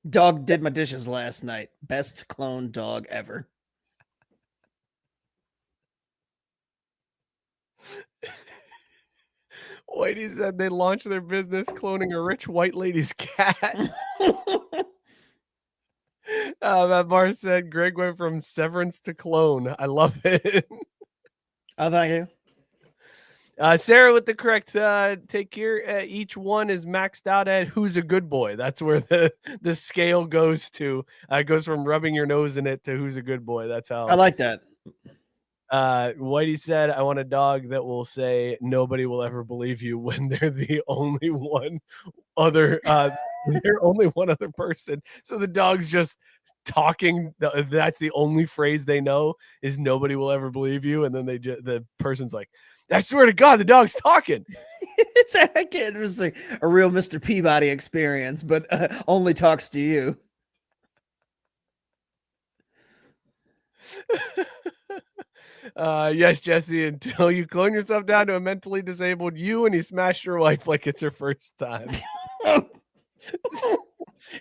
Speaker 4: Dog did my dishes last night. Best clone dog ever.
Speaker 5: Whitey said they launched their business cloning a rich white lady's cat. That bar said Greg went from severance to clone. I love it.
Speaker 4: Oh, thank you.
Speaker 5: Sarah with the correct take here. Each one is maxed out at who's a good boy. That's where the scale goes to. It goes from rubbing your nose in it to who's a good boy. That's how
Speaker 4: I like that.
Speaker 5: Whitey said, I want a dog that will say nobody will ever believe you when they're the only one other they're only one other person. So the dog's just talking. That's the only phrase they know is nobody will ever believe you. And then the person's like, I swear to God, the dog's talking.
Speaker 4: It's like a real Mr. Peabody experience, but only talks to you.
Speaker 5: Yes, Jesse, until you clone yourself down to a mentally disabled you and you smash your wife like it's her first time.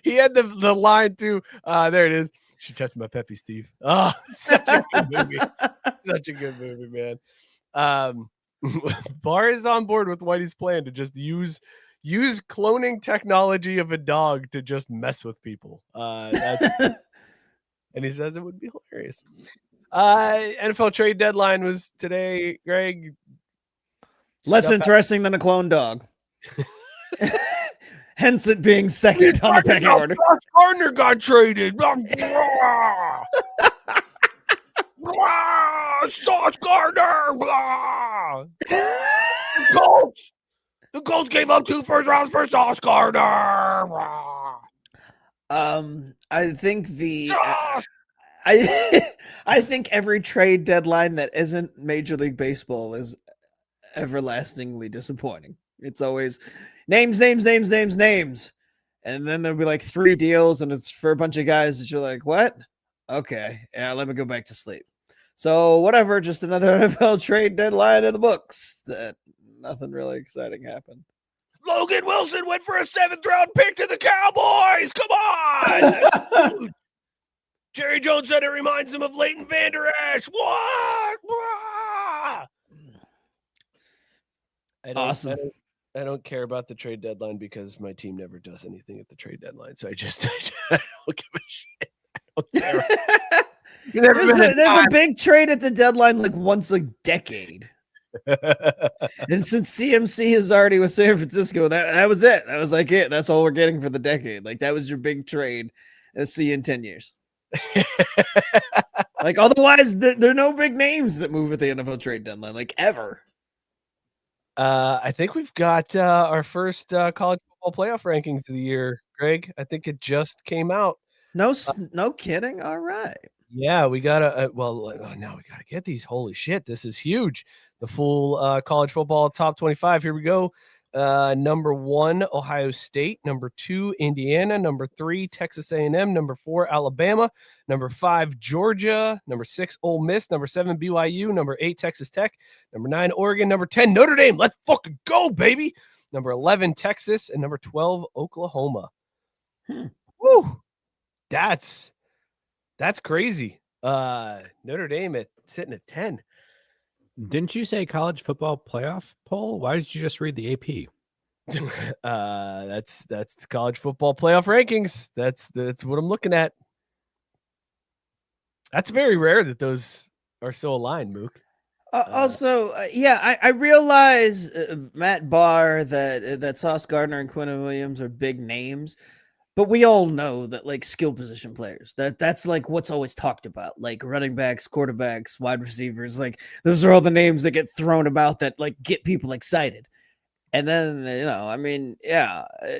Speaker 5: He had the line too. There it is. She touched my peppy, Steve. Oh, such a good movie. Such a good movie, man. Bar is on board with Whitey's plan to just use cloning technology of a dog to just mess with people. And he says it would be hilarious. NFL trade deadline was today, Greg.
Speaker 4: Less interesting than a clone dog. Hence it being second on the pecking order.
Speaker 5: Josh Gardner got traded. Sauce Gardner. The Colts gave up 2 first rounds for Sauce Gardner.
Speaker 4: I think I think every trade deadline that isn't Major League Baseball is everlastingly disappointing. It's always names. And then there'll be like 3 deals and it's for a bunch of guys that you're like, what? Okay. Yeah, let me go back to sleep. So whatever, just another NFL trade deadline in the books. That nothing really exciting happened.
Speaker 5: Logan Wilson went for a 7th round pick to the Cowboys. Come on. Jerry Jones said it reminds him of Leighton Vander Esch. What?
Speaker 4: Awesome.
Speaker 5: I don't care about the trade deadline because my team never does anything at the trade deadline. So I don't give a shit. I don't care.
Speaker 4: There's a big trade at the deadline like once a decade. And since CMC is already with San Francisco, that was it. That was like it. That's all we're getting for the decade. Like that was your big trade. Let's see in 10 years. Like otherwise, there are no big names that move at the NFL trade deadline, like ever.
Speaker 5: I think we've got our first college football playoff rankings of the year, Greg. I think it just came out.
Speaker 4: No kidding. All right.
Speaker 5: Yeah, we gotta. Now we gotta get these. Holy shit, this is huge. The full college football top 25. Here we go. Number 1, Ohio State. Number 2, Indiana. Number 3, Texas A&M. Number 4, Alabama. Number 5, Georgia. Number 6, Ole Miss. Number 7, BYU. Number 8, Texas Tech. Number 9, Oregon. Number 10, Notre Dame. Let's fucking go, baby. Number 11, Texas. And number 12, Oklahoma. Woo! That's crazy. Notre Dame sitting at 10.
Speaker 6: Didn't you say college football playoff poll? Why did you just read the AP?
Speaker 5: That's the college football playoff rankings. That's what I'm looking at. That's very rare that those are so aligned, Mook.
Speaker 4: I realize Matt Barr that Sauce Gardner and Quinton Williams are big names. But we all know that like skill position players, that's like what's always talked about, like running backs, quarterbacks, wide receivers, like those are all the names that get thrown about that like get people excited. And then,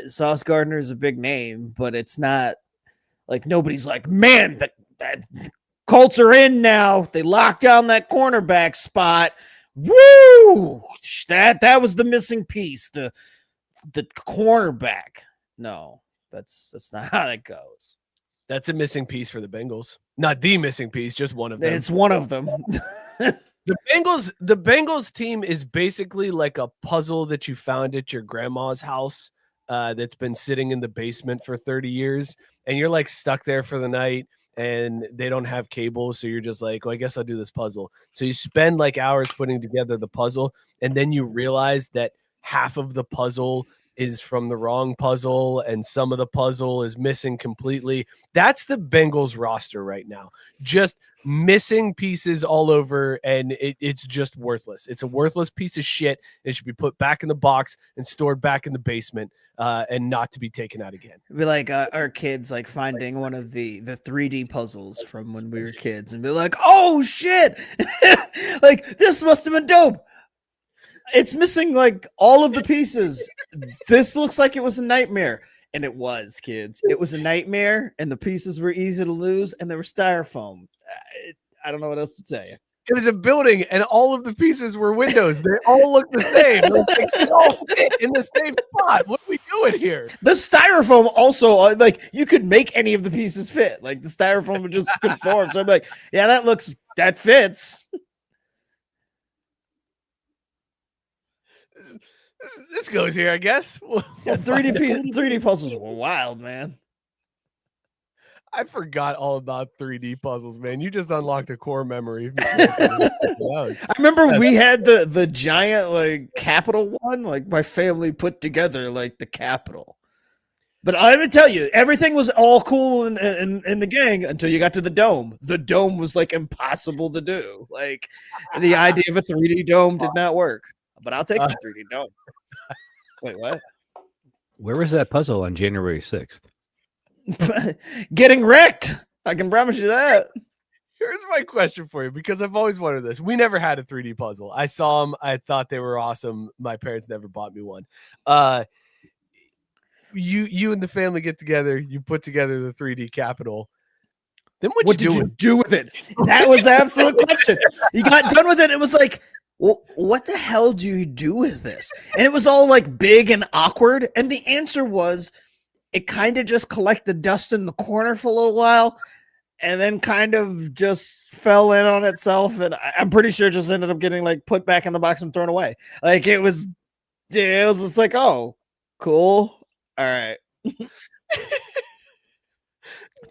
Speaker 4: Sauce Gardner is a big name, but it's not like nobody's like, man, that Colts are in now. They locked down that cornerback spot. Woo! That was the missing piece, the cornerback. No. That's not how that goes.
Speaker 5: That's a missing piece for the Bengals. Not the missing piece, just one of them.
Speaker 4: It's one of them.
Speaker 5: The Bengals team is basically like a puzzle that you found at your grandma's house that's been sitting in the basement for 30 years. And you're like stuck there for the night and they don't have cable. So you're just like, well, I guess I'll do this puzzle. So you spend like hours putting together the puzzle. And then you realize that half of the puzzle is from the wrong puzzle and some of the puzzle is missing completely. That's the Bengals roster right now. Just missing pieces all over, and it's just worthless. It's a worthless piece of shit. It should be put back in the box and stored back in the basement and not to be taken out again.
Speaker 4: It'd be like our kids like finding one of the 3D puzzles from when we were kids and be like, oh shit, like this must have been dope. It's missing like all of the pieces. This looks like it was a nightmare. And it was, kids. It was a nightmare, and the pieces were easy to lose, and they were styrofoam. I don't know what else to tell you.
Speaker 5: It was a building, and all of the pieces were windows. They all looked the same. They all fit in the same spot. What are we doing here?
Speaker 4: The styrofoam also, like, you could make any of the pieces fit. Like, the styrofoam would just conform. So I'm like, yeah, that fits.
Speaker 5: This goes here, I guess.
Speaker 4: Yeah, 3D puzzles were wild, man.
Speaker 5: I forgot all about 3D puzzles, man. You just unlocked a core memory. I
Speaker 4: remember we had the giant like Capitol one. Like my family put together like the Capitol. But I'm gonna tell you, everything was all cool in the gang until you got to the dome. The dome was like impossible to do. Like the idea of a 3D dome did not work. But I'll take some 3D dome. Wait, what?
Speaker 6: Where was that puzzle on January 6th?
Speaker 4: Getting wrecked. I can promise you that.
Speaker 5: Here's my question for you, because I've always wondered this. We never had a 3D puzzle. I saw them. I thought they were awesome. My parents never bought me one. You and the family get together. You put together the 3D Capitol. Then what did you
Speaker 4: do with it? That was the absolute question. You got done with it. It was like, well, what the hell do you do with this? And it was all like big and awkward. And the answer was it kind of just collected dust in the corner for a little while and then kind of just fell in on itself. And I'm pretty sure it just ended up getting like put back in the box and thrown away. Like it was just like, oh, cool. All right.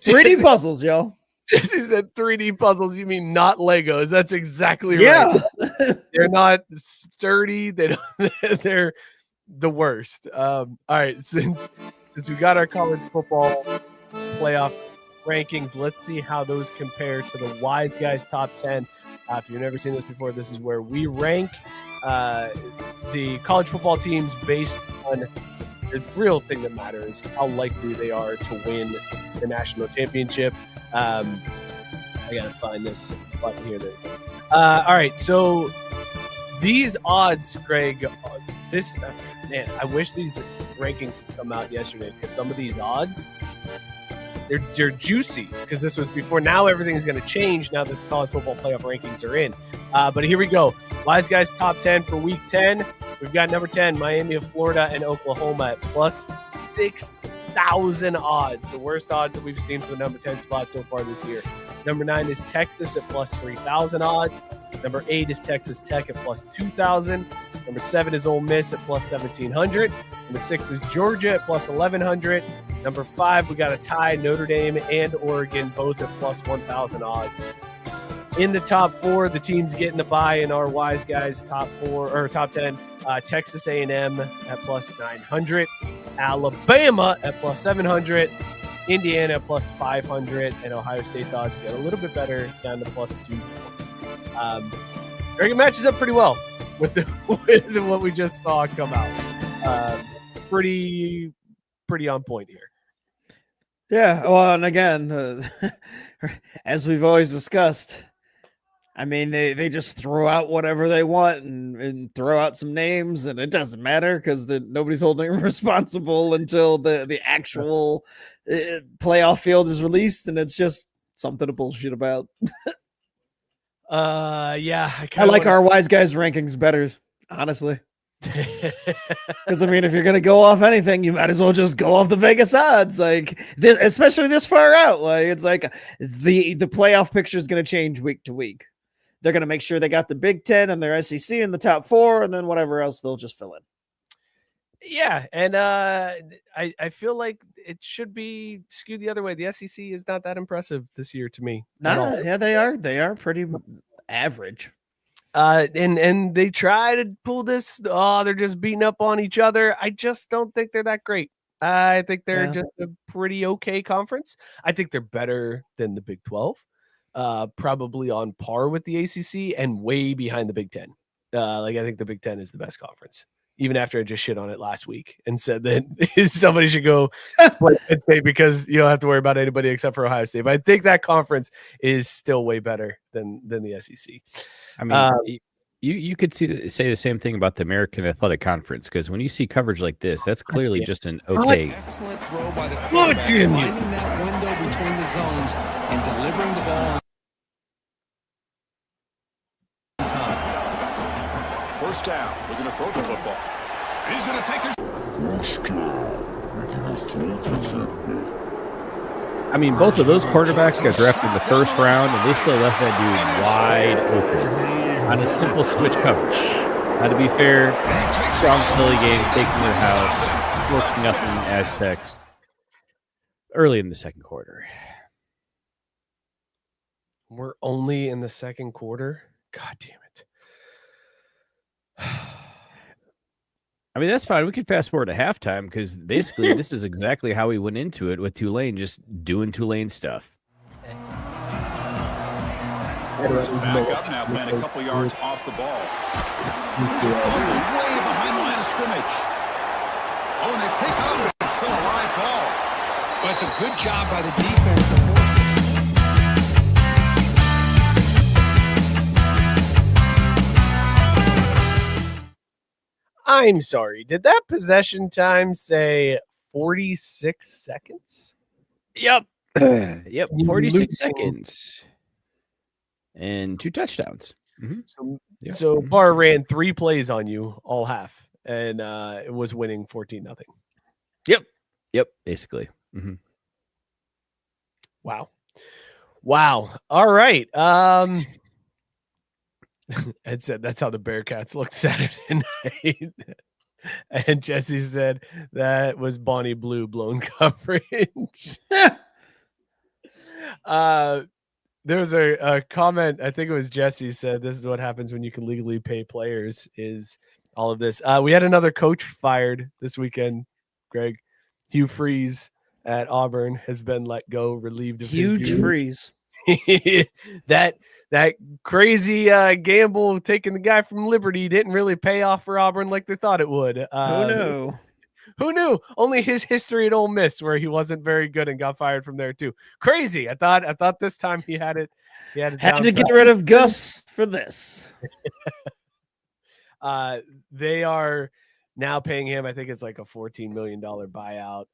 Speaker 4: 3D puzzles, yo.
Speaker 5: Jesse said 3D puzzles. You mean not Legos? That's exactly right. They're not sturdy. They're the worst. All right, since we got our college football playoff rankings, let's see how those compare to the Wiseguys top 10. If you've never seen this before, this is where we rank the college football teams based on the real thing that matters, how likely they are to win the national championship. I gotta find this button here. All right, so these odds, Greg, man, I wish these rankings had come out yesterday, because some of these odds, they're juicy, because this was before. Now everything is going to change now that the college football playoff rankings are in. But here we go. Wiseguys top 10 for week 10. We've got number 10, Miami of Florida and Oklahoma at plus 6,000 odds. The worst odds that we've seen for the number 10 spot so far this year. Number 9 is Texas at plus 3,000 odds. Number 8 is Texas Tech at plus 2,000. Number 7 is Ole Miss at plus 1,700. Number 6 is Georgia at plus 1,100. Number 5, we got a tie, Notre Dame and Oregon, both at plus 1,000 odds. In the top 4, the teams getting the bye in our Wiseguys top 10. Texas A&M at plus 900. Alabama at plus 700. Indiana at plus 500. And Ohio State's odds get a little bit better, down to plus 220. Oregon matches up pretty well with what we just saw come out. Pretty on point here.
Speaker 4: Yeah, well, and again, as we've always discussed, I mean, they just throw out whatever they want and throw out some names, and it doesn't matter because nobody's holding them responsible until the actual playoff field is released, and it's just something to bullshit about.
Speaker 5: Yeah,
Speaker 4: I like our Wiseguys rankings better, honestly. Because I mean, if you're gonna go off anything, you might as well just go off the Vegas odds, like especially this far out. Like it's like the playoff picture is gonna change week to week. They're gonna make sure they got the Big Ten and their SEC in the top 4, and then whatever else they'll just fill in.
Speaker 5: Yeah, and I feel like it should be skewed the other way. The SEC is not that impressive this year to me.
Speaker 4: Yeah, they are. They are pretty average.
Speaker 5: And they try to pull this. Oh, they're just beating up on each other. I just don't think they're that great. I think they're just a pretty okay conference. I think they're better than the Big 12, probably on par with the ACC and way behind the Big 10. I think the Big 10 is the best conference, even after I just shit on it last week and said that somebody should go play Penn State because you don't have to worry about anybody except for Ohio State. But I think that conference is still way better than the SEC.
Speaker 6: I mean, you could say the same thing about the American Athletic Conference, because when you see coverage like this, that's clearly just an okay.
Speaker 8: Excellent throw by the quarterback, finding that window between the zones and delivering the ball on time.
Speaker 7: First down. We're going to throw the football. He's going to take his...
Speaker 6: I mean, both of those quarterbacks got drafted in the first round, and they still left that dude wide open on a simple switch coverage. Now, to be fair, strong Philly game, taking their house, 14-0 Aztecs early in the second quarter.
Speaker 5: We're only in the second quarter? God damn it.
Speaker 6: I mean, that's fine. We could fast forward to halftime because basically this is exactly how we went into it with Tulane just doing Tulane stuff.
Speaker 7: Auburn's back up now, playing a couple yards off the ball. There's a fumble way behind the line of scrimmage. Oh, and they pick up it. It's still a live ball.
Speaker 8: But it's a good job by the defense to force it.
Speaker 5: I'm sorry. Did that possession time say 46 seconds?
Speaker 6: Yep. Yep. 46 seconds. And 2 touchdowns. Mm-hmm.
Speaker 5: So Barr ran 3 plays on you all half, and it was winning 14-0.
Speaker 6: Yep. Basically. Mm-hmm.
Speaker 5: Wow. All right. Ed said that's how the Bearcats looked Saturday night. And Jesse said that was Bonnie Blue blown coverage. There was a comment, I think it was Jesse said, this is what happens when you can legally pay players, is all of this. We had another coach fired this weekend, Greg. Hugh Freeze at Auburn has been let go, relieved of his duties.
Speaker 4: Freeze.
Speaker 5: that crazy gamble taking the guy from Liberty didn't really pay off for Auburn like they thought it would. Who knew? Only his history at Ole Miss, where he wasn't very good and got fired from there too. Crazy. I thought this time he had it.
Speaker 4: Had to get rid of Gus for this.
Speaker 5: They are now paying him. I think it's like a $14 million buyout.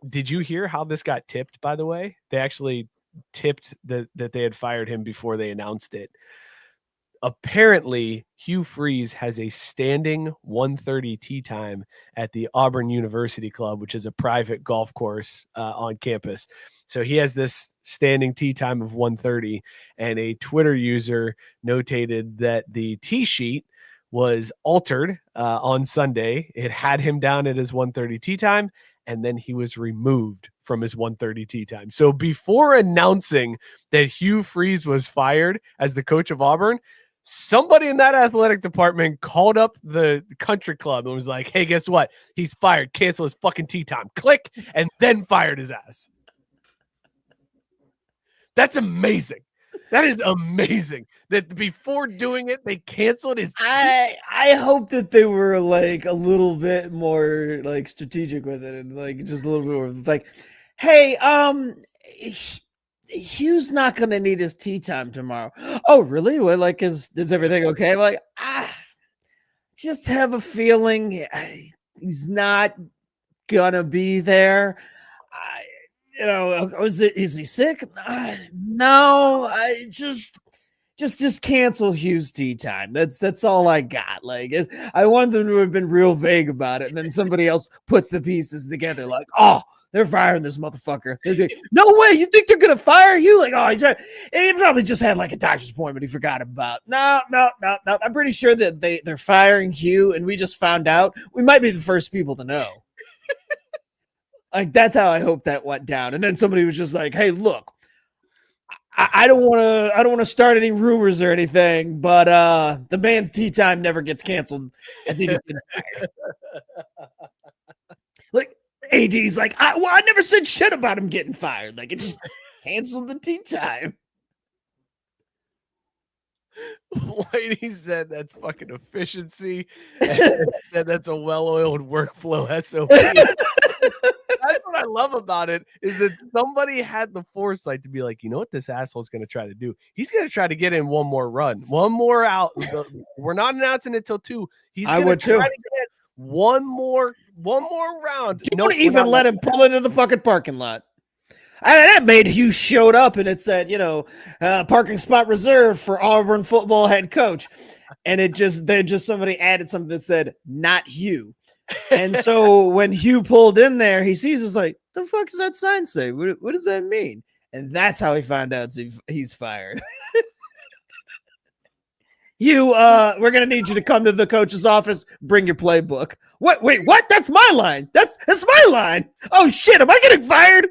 Speaker 5: Did you hear how this got tipped? By the way, they actually tipped that they had fired him before they announced it. apparently Hugh Freeze has a standing 1:30 tee time at the Auburn University Club, which is a private golf course on campus. So he has this standing tee time of 1:30, and a Twitter user notated that the tee sheet was altered on Sunday. It had him down at his 1:30 tee time, and then he was removed from his 1:30 tee time. So before announcing that Hugh Freeze was fired as the coach of Auburn, somebody in that athletic department called up the country club and was like, hey, guess what? He's fired. Cancel his fucking tee time. Click, and then fired his ass. That's amazing. That is amazing that before doing it, they canceled his tee.
Speaker 4: I hope that they were like a little bit more like strategic with it, and like just a little bit more like, hey, Hugh's not gonna need his tea time tomorrow. Oh, really? What, like, is everything okay? I'm like, just have a feeling he's not gonna be there. Is he sick? No, I just cancel Hugh's tea time. That's all I got. Like, I want them to have been real vague about it, and then somebody else put the pieces together. Like, oh, they're firing this motherfucker. Like, no way, you think they're gonna fire you? Like, oh, he's right. And he probably just had like a doctor's appointment he forgot about. No. I'm pretty sure that they're firing Hugh, and we just found out. We might be the first people to know. Like, that's how I hope that went down. And then somebody was just like, hey, look, I don't want to start any rumors or anything, but the man's tea time never gets canceled. I think he's been fired. Like, AD's like, I never said shit about him getting fired. Like, it just canceled the tea time.
Speaker 5: Whitey said that's fucking efficiency. And said that's a well-oiled workflow SOP. That's what I love about it, is that somebody had the foresight to be like, you know what this asshole's going to try to do? He's going to try to get in one more run, one more out. We're not announcing it till 2. He's going to try to get one more round.
Speaker 4: Don't even let him pull into the fucking parking lot. That made Hugh showed up, and it said, parking spot reserved for Auburn football head coach. And somebody added something that said, not Hugh. And so when Hugh pulled in there, he sees us like, the fuck does that sign say? What does that mean? And that's how he found out he's fired. Hugh, we're gonna need you to come to the coach's office. Bring your playbook. What? Wait, what? That's my line. That's my line. Oh shit! Am I getting fired?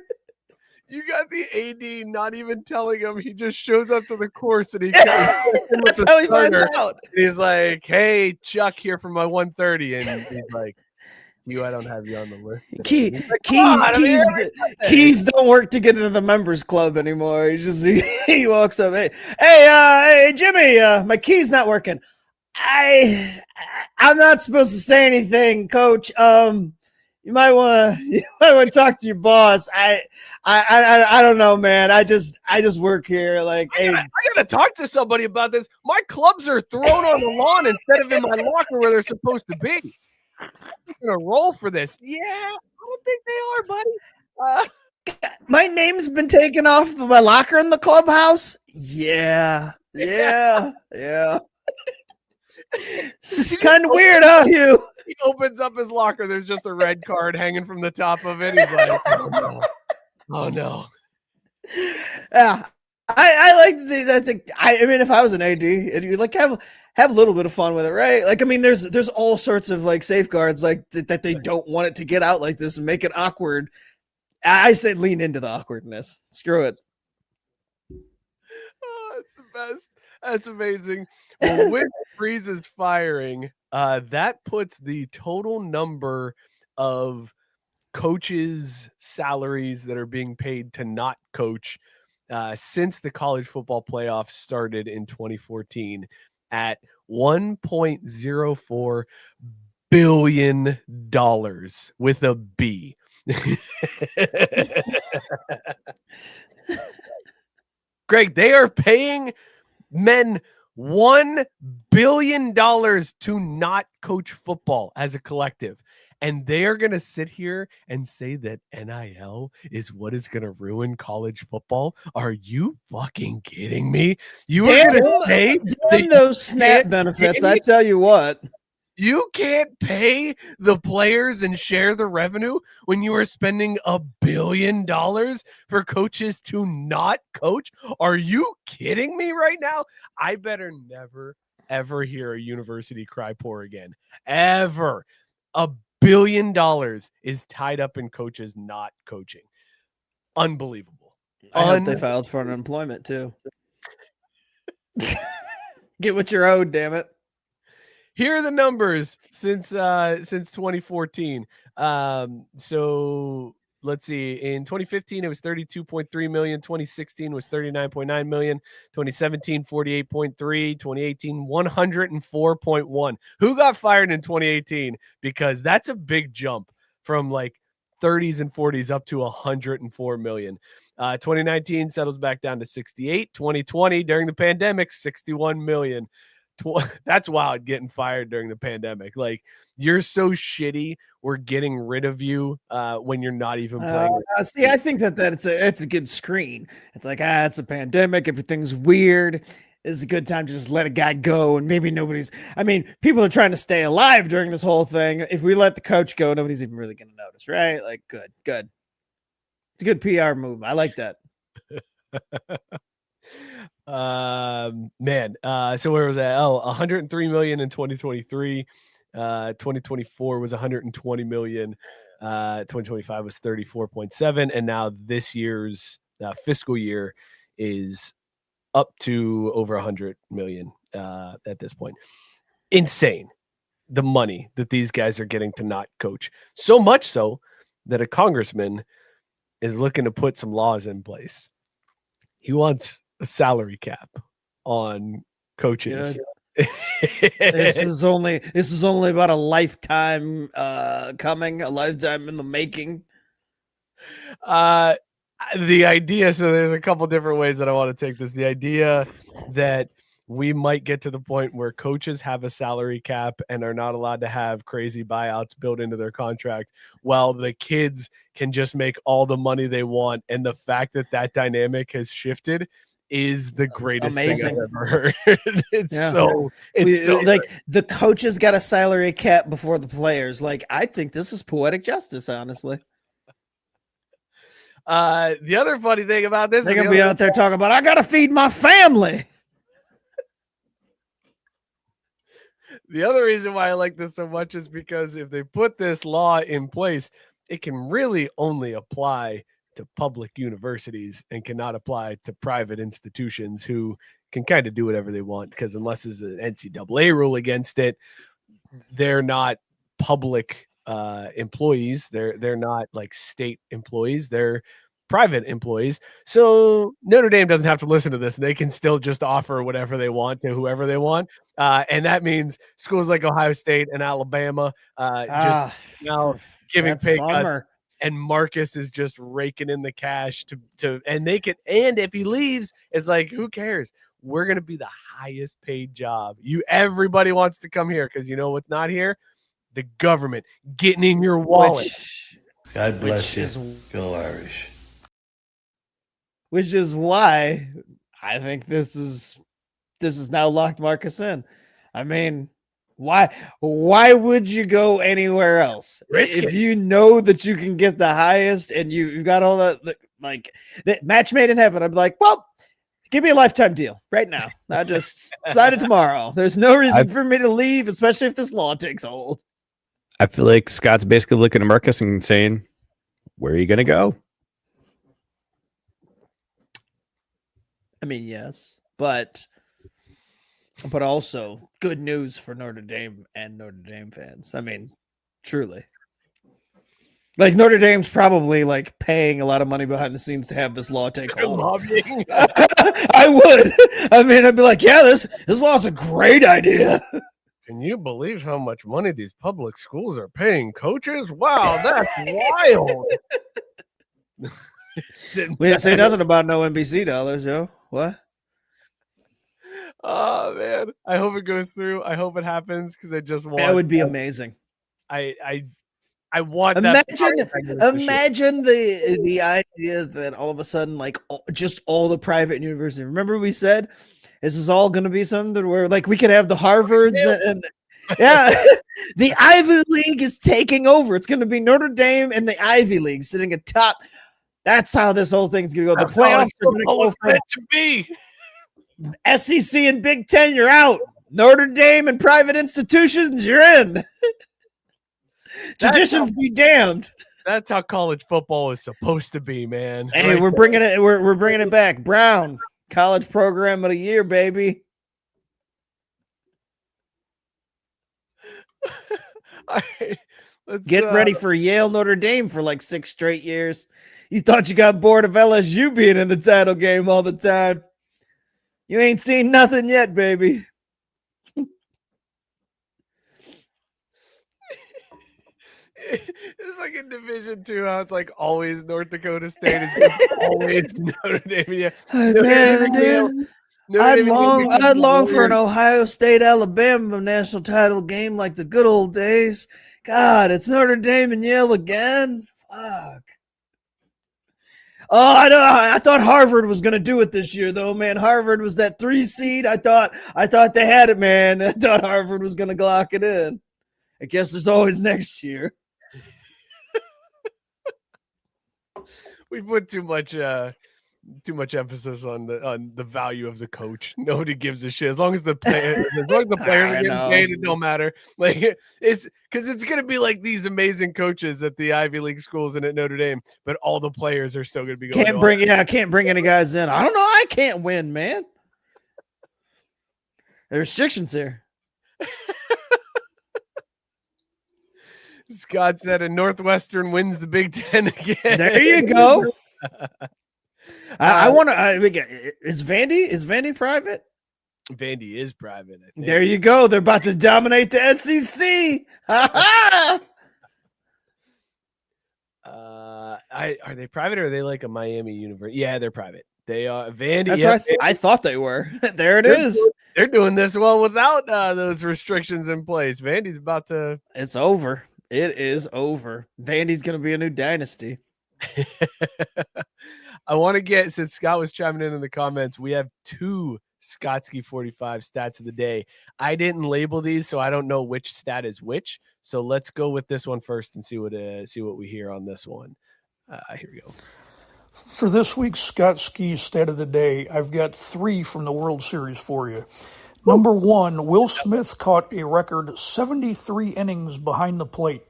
Speaker 5: You got the AD not even telling him. He just shows up to the course and that's
Speaker 4: how he finds out.
Speaker 5: He's like, "Hey, Chuck here for my 1:30," and he's like, "I don't have you on the list."
Speaker 4: Keys don't work to get into the members club anymore. He walks up, hey, Jimmy, my key's not working. I'm not supposed to say anything, Coach. You might want to talk to your boss. I don't know, man. I just work here. Like,
Speaker 5: I gotta talk to somebody about this. My clubs are thrown on the lawn instead of in my locker where they're supposed to be. I'm gonna roll for this. Yeah, I don't think they are, buddy.
Speaker 4: My name's been taken off of my locker in the clubhouse. Yeah. This is kind of weird, huh, Hugh?
Speaker 5: He opens up his locker. There's just a red card hanging from the top of it. He's like, oh no.
Speaker 4: Yeah, I like to think that's I mean, if I was an AD, you'd like have a little bit of fun with it, right? Like, I mean, there's all sorts of like safeguards like that they don't want it to get out like this and make it awkward. I say lean into the awkwardness. Screw it.
Speaker 5: Oh, it's the best. That's amazing. Well, with Freeze's firing, that puts the total number of coaches' salaries that are being paid to not coach since the college football playoff started in 2014 at $1.04 billion with a B. Greg, they are paying men $1 billion to not coach football as a collective. And they are going to sit here and say that NIL is what is going to ruin college football. Are you fucking kidding me? You are going to say
Speaker 4: damn those SNAP benefits. I tell you what.
Speaker 5: You can't pay the players and share the revenue when you are spending $1 billion for coaches to not coach. Are you kidding me right now? I better never, ever hear a university cry poor again. Ever. $1 billion is tied up in coaches not coaching. Unbelievable.
Speaker 4: I hope they filed for unemployment too. Get what you're owed, damn it.
Speaker 5: Here are the numbers since 2014. So let's see. In 2015, it was 32.3 million. 2016 was 39.9 million. 2017, 48.3. 2018, 104.1. Who got fired in 2018? Because that's a big jump from like 30s and 40s up to 104 million. 2019 settles back down to 68. 2020 during the pandemic, 61 million. That's wild, getting fired during the pandemic. Like, you're so shitty, we're getting rid of you when you're not even playing.
Speaker 4: See, I think that it's a good screen. It's like, it's a pandemic, everything's weird. It's a good time to just let a guy go, and maybe people are trying to stay alive during this whole thing. If we let the coach go, nobody's even really going to notice, right? Like, good. It's a good PR move. I like that.
Speaker 5: So where was that? 103 million in 2023. 2024 was 120 million. 2025 was 34.7, and now this year's fiscal year is up to over 100 million at this point. Insane, the money that these guys are getting to not coach. So much so that a congressman is looking to put some laws in place. He wants a salary cap on coaches.
Speaker 4: This is only about a lifetime coming, a lifetime in the making.
Speaker 5: The idea, so there's a couple different ways that I want to take this. The idea that we might get to the point where coaches have a salary cap and are not allowed to have crazy buyouts built into their contract, while the kids can just make all the money they want. And the fact that dynamic has shifted is the greatest thing I've ever heard. It's so
Speaker 4: like the coaches got a salary cap before the players. Like, I think this is poetic justice, honestly.
Speaker 5: The other funny thing about this,
Speaker 4: they're gonna be out there talking about, I gotta feed my family.
Speaker 5: The other reason why I like this so much is because if they put this law in place, it can really only apply to public universities and cannot apply to private institutions who can kind of do whatever they want, because unless there's an NCAA rule against it, they're not public employees. They're not like state employees. They're private employees. So Notre Dame doesn't have to listen to this. They can still just offer whatever they want to whoever they want. And that means schools like Ohio State and Alabama just now giving pay cuts. And Marcus is just raking in the cash and if he leaves, it's like, who cares? We're going to be the highest paid job. Everybody wants to come here because you know what's not here? The government getting in your wallet.
Speaker 9: God bless you. Go Irish.
Speaker 4: Which is why I think this is now locked Marcus in. I mean, why would you go anywhere else? If you know that you can get the highest and you got all that match made in heaven, I'd be like, well, give me a lifetime deal right now. I just sign it tomorrow. There's no reason for me to leave, especially if this law takes hold.
Speaker 6: I feel like Scott's basically looking at Marcus and saying, where are you going to go?
Speaker 4: I mean, yes, but also good news for Notre Dame and Notre Dame fans. I mean, truly. Like, Notre Dame's probably like paying a lot of money behind the scenes to have this law take hold. I would. I mean, I'd be like, yeah, this law's a great idea.
Speaker 5: Can you believe how much money these public schools are paying coaches? Wow, that's wild.
Speaker 4: We didn't say nothing about no NBC dollars, Joe. What?
Speaker 5: Oh man, I hope it goes through. I hope it happens because I just want.
Speaker 4: That would be amazing.
Speaker 5: I I want
Speaker 4: imagine the idea that all of a sudden, like just all the private universities. Remember we said this is all going to be something where like we could have the Harvards and yeah, the Ivy League is taking over. It's going to be Notre Dame and the Ivy League sitting atop. That's how this whole thing's going to go. The playoffs are going to go
Speaker 5: meant to be.
Speaker 4: SEC and Big Ten, you're out. Notre Dame and private institutions, you're in. Traditions be damned.
Speaker 5: That's how college football is supposed to be, man.
Speaker 4: Hey, we're bringing it. We're bringing it back. Brown College Program of the Year, baby. Get ready for Yale Notre Dame for like 6 straight years. You thought you got bored of LSU being in the title game all the time. You ain't seen nothing yet, baby.
Speaker 5: It's like in Division II, how it's like always North Dakota State is always Notre Dame. Yeah,
Speaker 4: I'd long for an Ohio State Alabama national title game like the good old days. God, it's Notre Dame and Yale again. Fuck. Oh, I know. I thought Harvard was gonna do it this year, though, man. Harvard was that 3 seed. I thought they had it, man. I thought Harvard was gonna glock it in. I guess there's always next year.
Speaker 5: We put too much emphasis on the value of the coach. Nobody gives a shit as long as the players are getting paid. It don't matter. Like it's because it's gonna be like these amazing coaches at the Ivy League schools and at Notre Dame, but all the players are still gonna be going.
Speaker 4: I can't bring any guys in. I don't know. I can't win, man. There are restrictions here.
Speaker 5: Scott said, "And Northwestern wins the Big Ten again."
Speaker 4: There you go. I want to. Is Vandy private?
Speaker 5: Vandy is private. I think.
Speaker 4: There you go. They're about to dominate the SEC.
Speaker 5: Are they private or are they like a Miami university? Yeah, they're private. They are Vandy.
Speaker 4: That's what I thought they were. There it is.
Speaker 5: They're doing this well without those restrictions in place. Vandy's about to.
Speaker 4: It's over. It is over. Vandy's going to be a new dynasty.
Speaker 5: I want to get, since Scott was chiming in the comments, we have 2 ScottSki 45 stats of the day. I didn't label these, so I don't know which stat is which. So let's go with this one first and see what we hear on this one. Here we go.
Speaker 10: For this week's ScottSki stat of the day, I've got 3 from the World Series for you. Number 1, Will Smith caught a record 73 innings behind the plate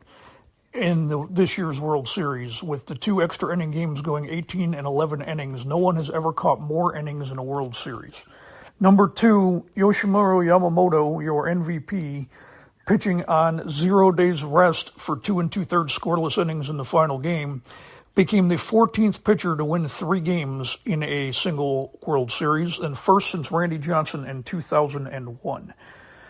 Speaker 10: in this year's World Series, with the 2 extra inning games going 18 and 11 innings. No one has ever caught more innings in a World Series. Number 2, Yoshimuro Yamamoto, your MVP, pitching on 0 days rest for 2 2/3 scoreless innings in the final game, became the 14th pitcher to win 3 games in a single World Series, and first since Randy Johnson in 2001.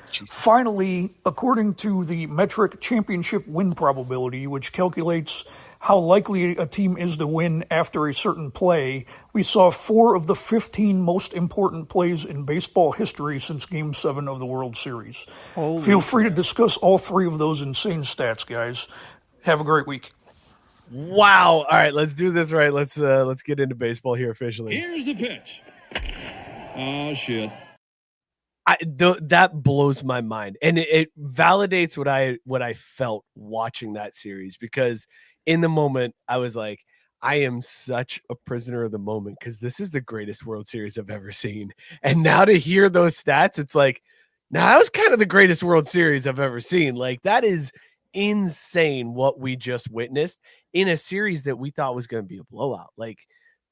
Speaker 10: Jesus. Finally, according to the metric championship win probability, which calculates how likely a team is to win after a certain play, we saw 4 of the 15 most important plays in baseball history since Game 7 of the World Series. Feel free to discuss all 3 of those insane stats, guys. Have a great week.
Speaker 5: Wow. All right, let's do this right. Let's get into baseball here officially.
Speaker 7: Here's the pitch. Oh, shit.
Speaker 5: That blows my mind, and it validates what I felt watching that series, because in the moment I was like, I am such a prisoner of the moment because this is the greatest World Series I've ever seen. And now to hear those stats, it's like, now that was kind of the greatest World Series I've ever seen. Like, that is insane what we just witnessed in a series that we thought was going to be a blowout. Like,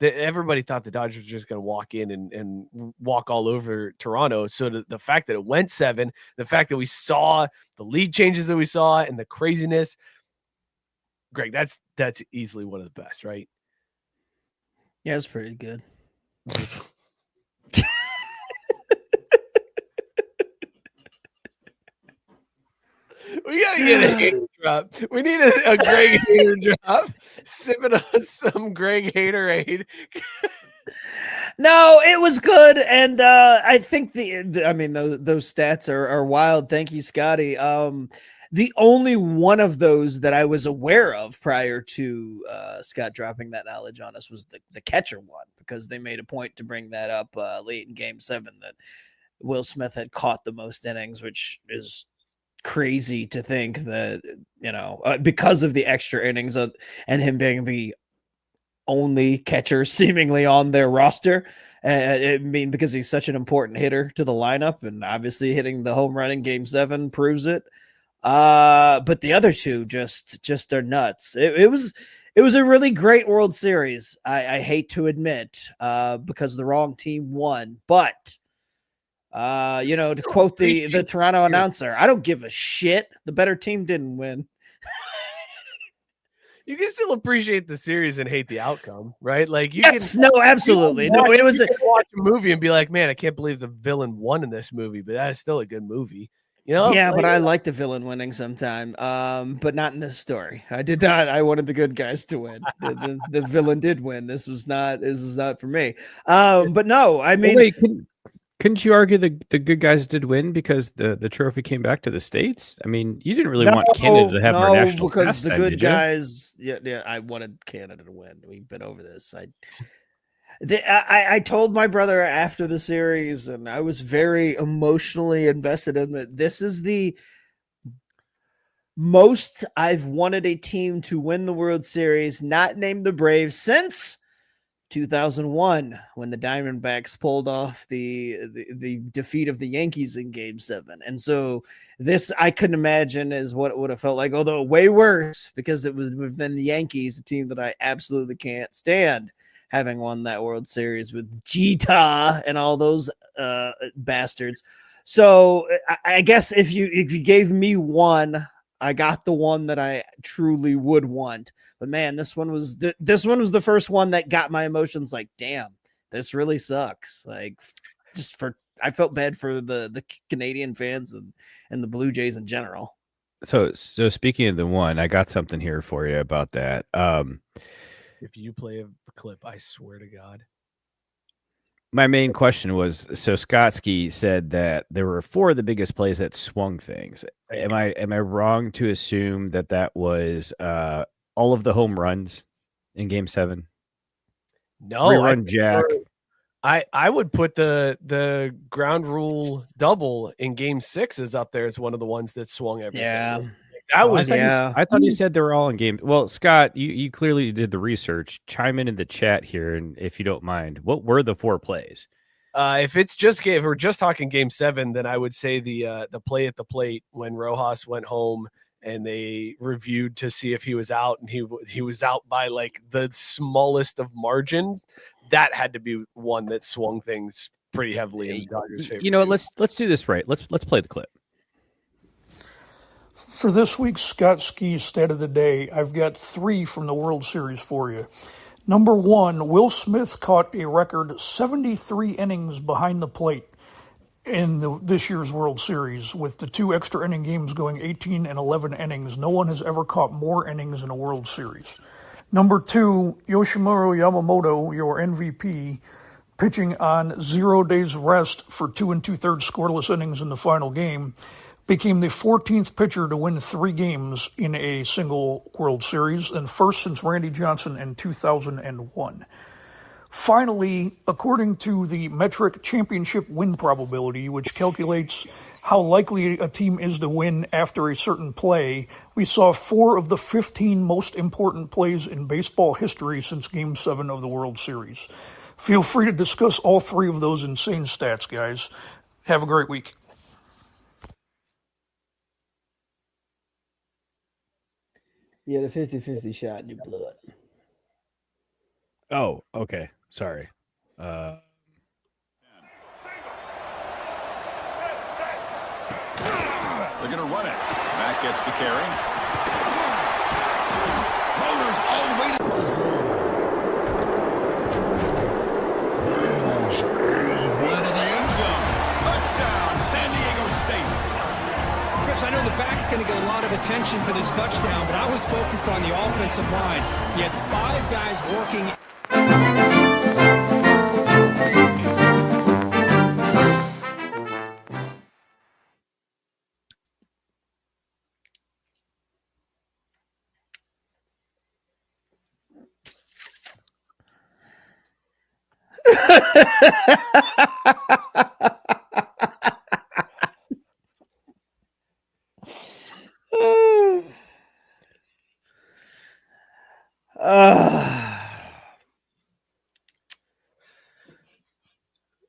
Speaker 5: everybody thought the Dodgers were just going to walk in and walk all over Toronto. So the fact that it went 7, the fact that we saw the lead changes that we saw and the craziness, Greg, that's easily one of the best, right?
Speaker 4: Yeah, it's pretty good.
Speaker 5: We gotta get a hater drop. We need a Greg hater drop. Sipping on some Greg haterade.
Speaker 4: No, it was good, and I think those stats are wild. Thank you, Scotty. the only one of those that I was aware of prior to Scott dropping that knowledge on us was the catcher one, because they made a point to bring that up late in Game 7 that Will Smith had caught the most innings, which is crazy to think that, because of the extra innings and him being the only catcher seemingly on their roster. Because he's such an important hitter to the lineup, and obviously hitting the home run in Game 7 proves it. But the other two just are nuts. It was a really great World Series. I hate to admit, because the wrong team won, but to quote the Toronto announcer, I don't give a shit. The better team didn't win.
Speaker 5: You can still appreciate the series and hate the outcome, right? Like
Speaker 4: absolutely.
Speaker 5: It was watch a movie and be like, man, I can't believe the villain won in this movie, but that is still a good movie.
Speaker 4: Yeah, but I like the villain winning sometime, but not in this story. I did not. I wanted the good guys to win. The villain did win. This was not for me. But no, I mean,
Speaker 6: wait, couldn't you argue the good guys did win because the trophy came back to the States? I mean, you didn't really want Canada to have their national
Speaker 4: because
Speaker 6: pastime,
Speaker 4: the good
Speaker 6: did you?
Speaker 4: guys. Yeah, I wanted Canada to win. We've been over this. I told my brother after the series, and I was very emotionally invested in it. This is the most I've wanted a team to win the World Series, not named the Braves, since 2001, when the Diamondbacks pulled off the defeat of the Yankees in Game 7. And so this, I couldn't imagine, is what it would have felt like, although way worse, because it was within the Yankees, a team that I absolutely can't stand, having won that World Series with Jeter and all those bastards. So I guess if you gave me one, I got the one that I truly would want. But man, this one was the first one that got my emotions like, damn, this really sucks. Like, I felt bad for the Canadian fans and the Blue Jays in general.
Speaker 6: So speaking of the one, I got something here for you about that.
Speaker 5: If you play a clip, I swear to God.
Speaker 6: My main question was, so ScottSki said that there were 4 of the biggest plays that swung things. Am I wrong to assume that was all of the home runs in Game 7?
Speaker 5: No,
Speaker 6: 3-run jack.
Speaker 5: I would put the ground rule double in Game 6 is up there as one of the ones that swung everything.
Speaker 4: Yeah.
Speaker 5: I
Speaker 6: thought he said they were all in game. Well, Scott, you clearly did the research. Chime in the chat here, and if you don't mind, what were the 4 plays?
Speaker 5: If we're just talking Game 7, then I would say the play at the plate when Rojas went home and they reviewed to see if he was out, and he was out by like the smallest of margins. That had to be one that swung things pretty heavily in the Dodgers' favor.
Speaker 6: You know, let's do this right. Let's play the clip.
Speaker 10: For this week's ScottSki stat of the day, I've got 3 from the World Series for you. Number 1, Will Smith caught a record 73 innings behind the plate in this year's World Series, with the 2 extra inning games going 18 and 11 innings. No one has ever caught more innings in a World Series. Number 2, Yoshimuro Yamamoto, your MVP, pitching on 0 days rest for 2 2/3 scoreless innings in the final game, became the 14th pitcher to win 3 games in a single World Series, and first since Randy Johnson in 2001. Finally, according to the metric championship win probability, which calculates how likely a team is to win after a certain play, we saw 4 of the 15 most important plays in baseball history since Game 7 of the World Series. Feel free to discuss all 3 of those insane stats, guys. Have a great week.
Speaker 4: You had a 50-50 shot and you blew it.
Speaker 6: Oh, okay. Sorry.
Speaker 7: They're going to run it. Matt gets the carry. Rollers all the way to... into the end zone. Touchdown, San Diego State.
Speaker 8: Chris, I know the back's going to get a lot of attention for this touchdown, but I was focused on the offensive line. You had 5 guys working.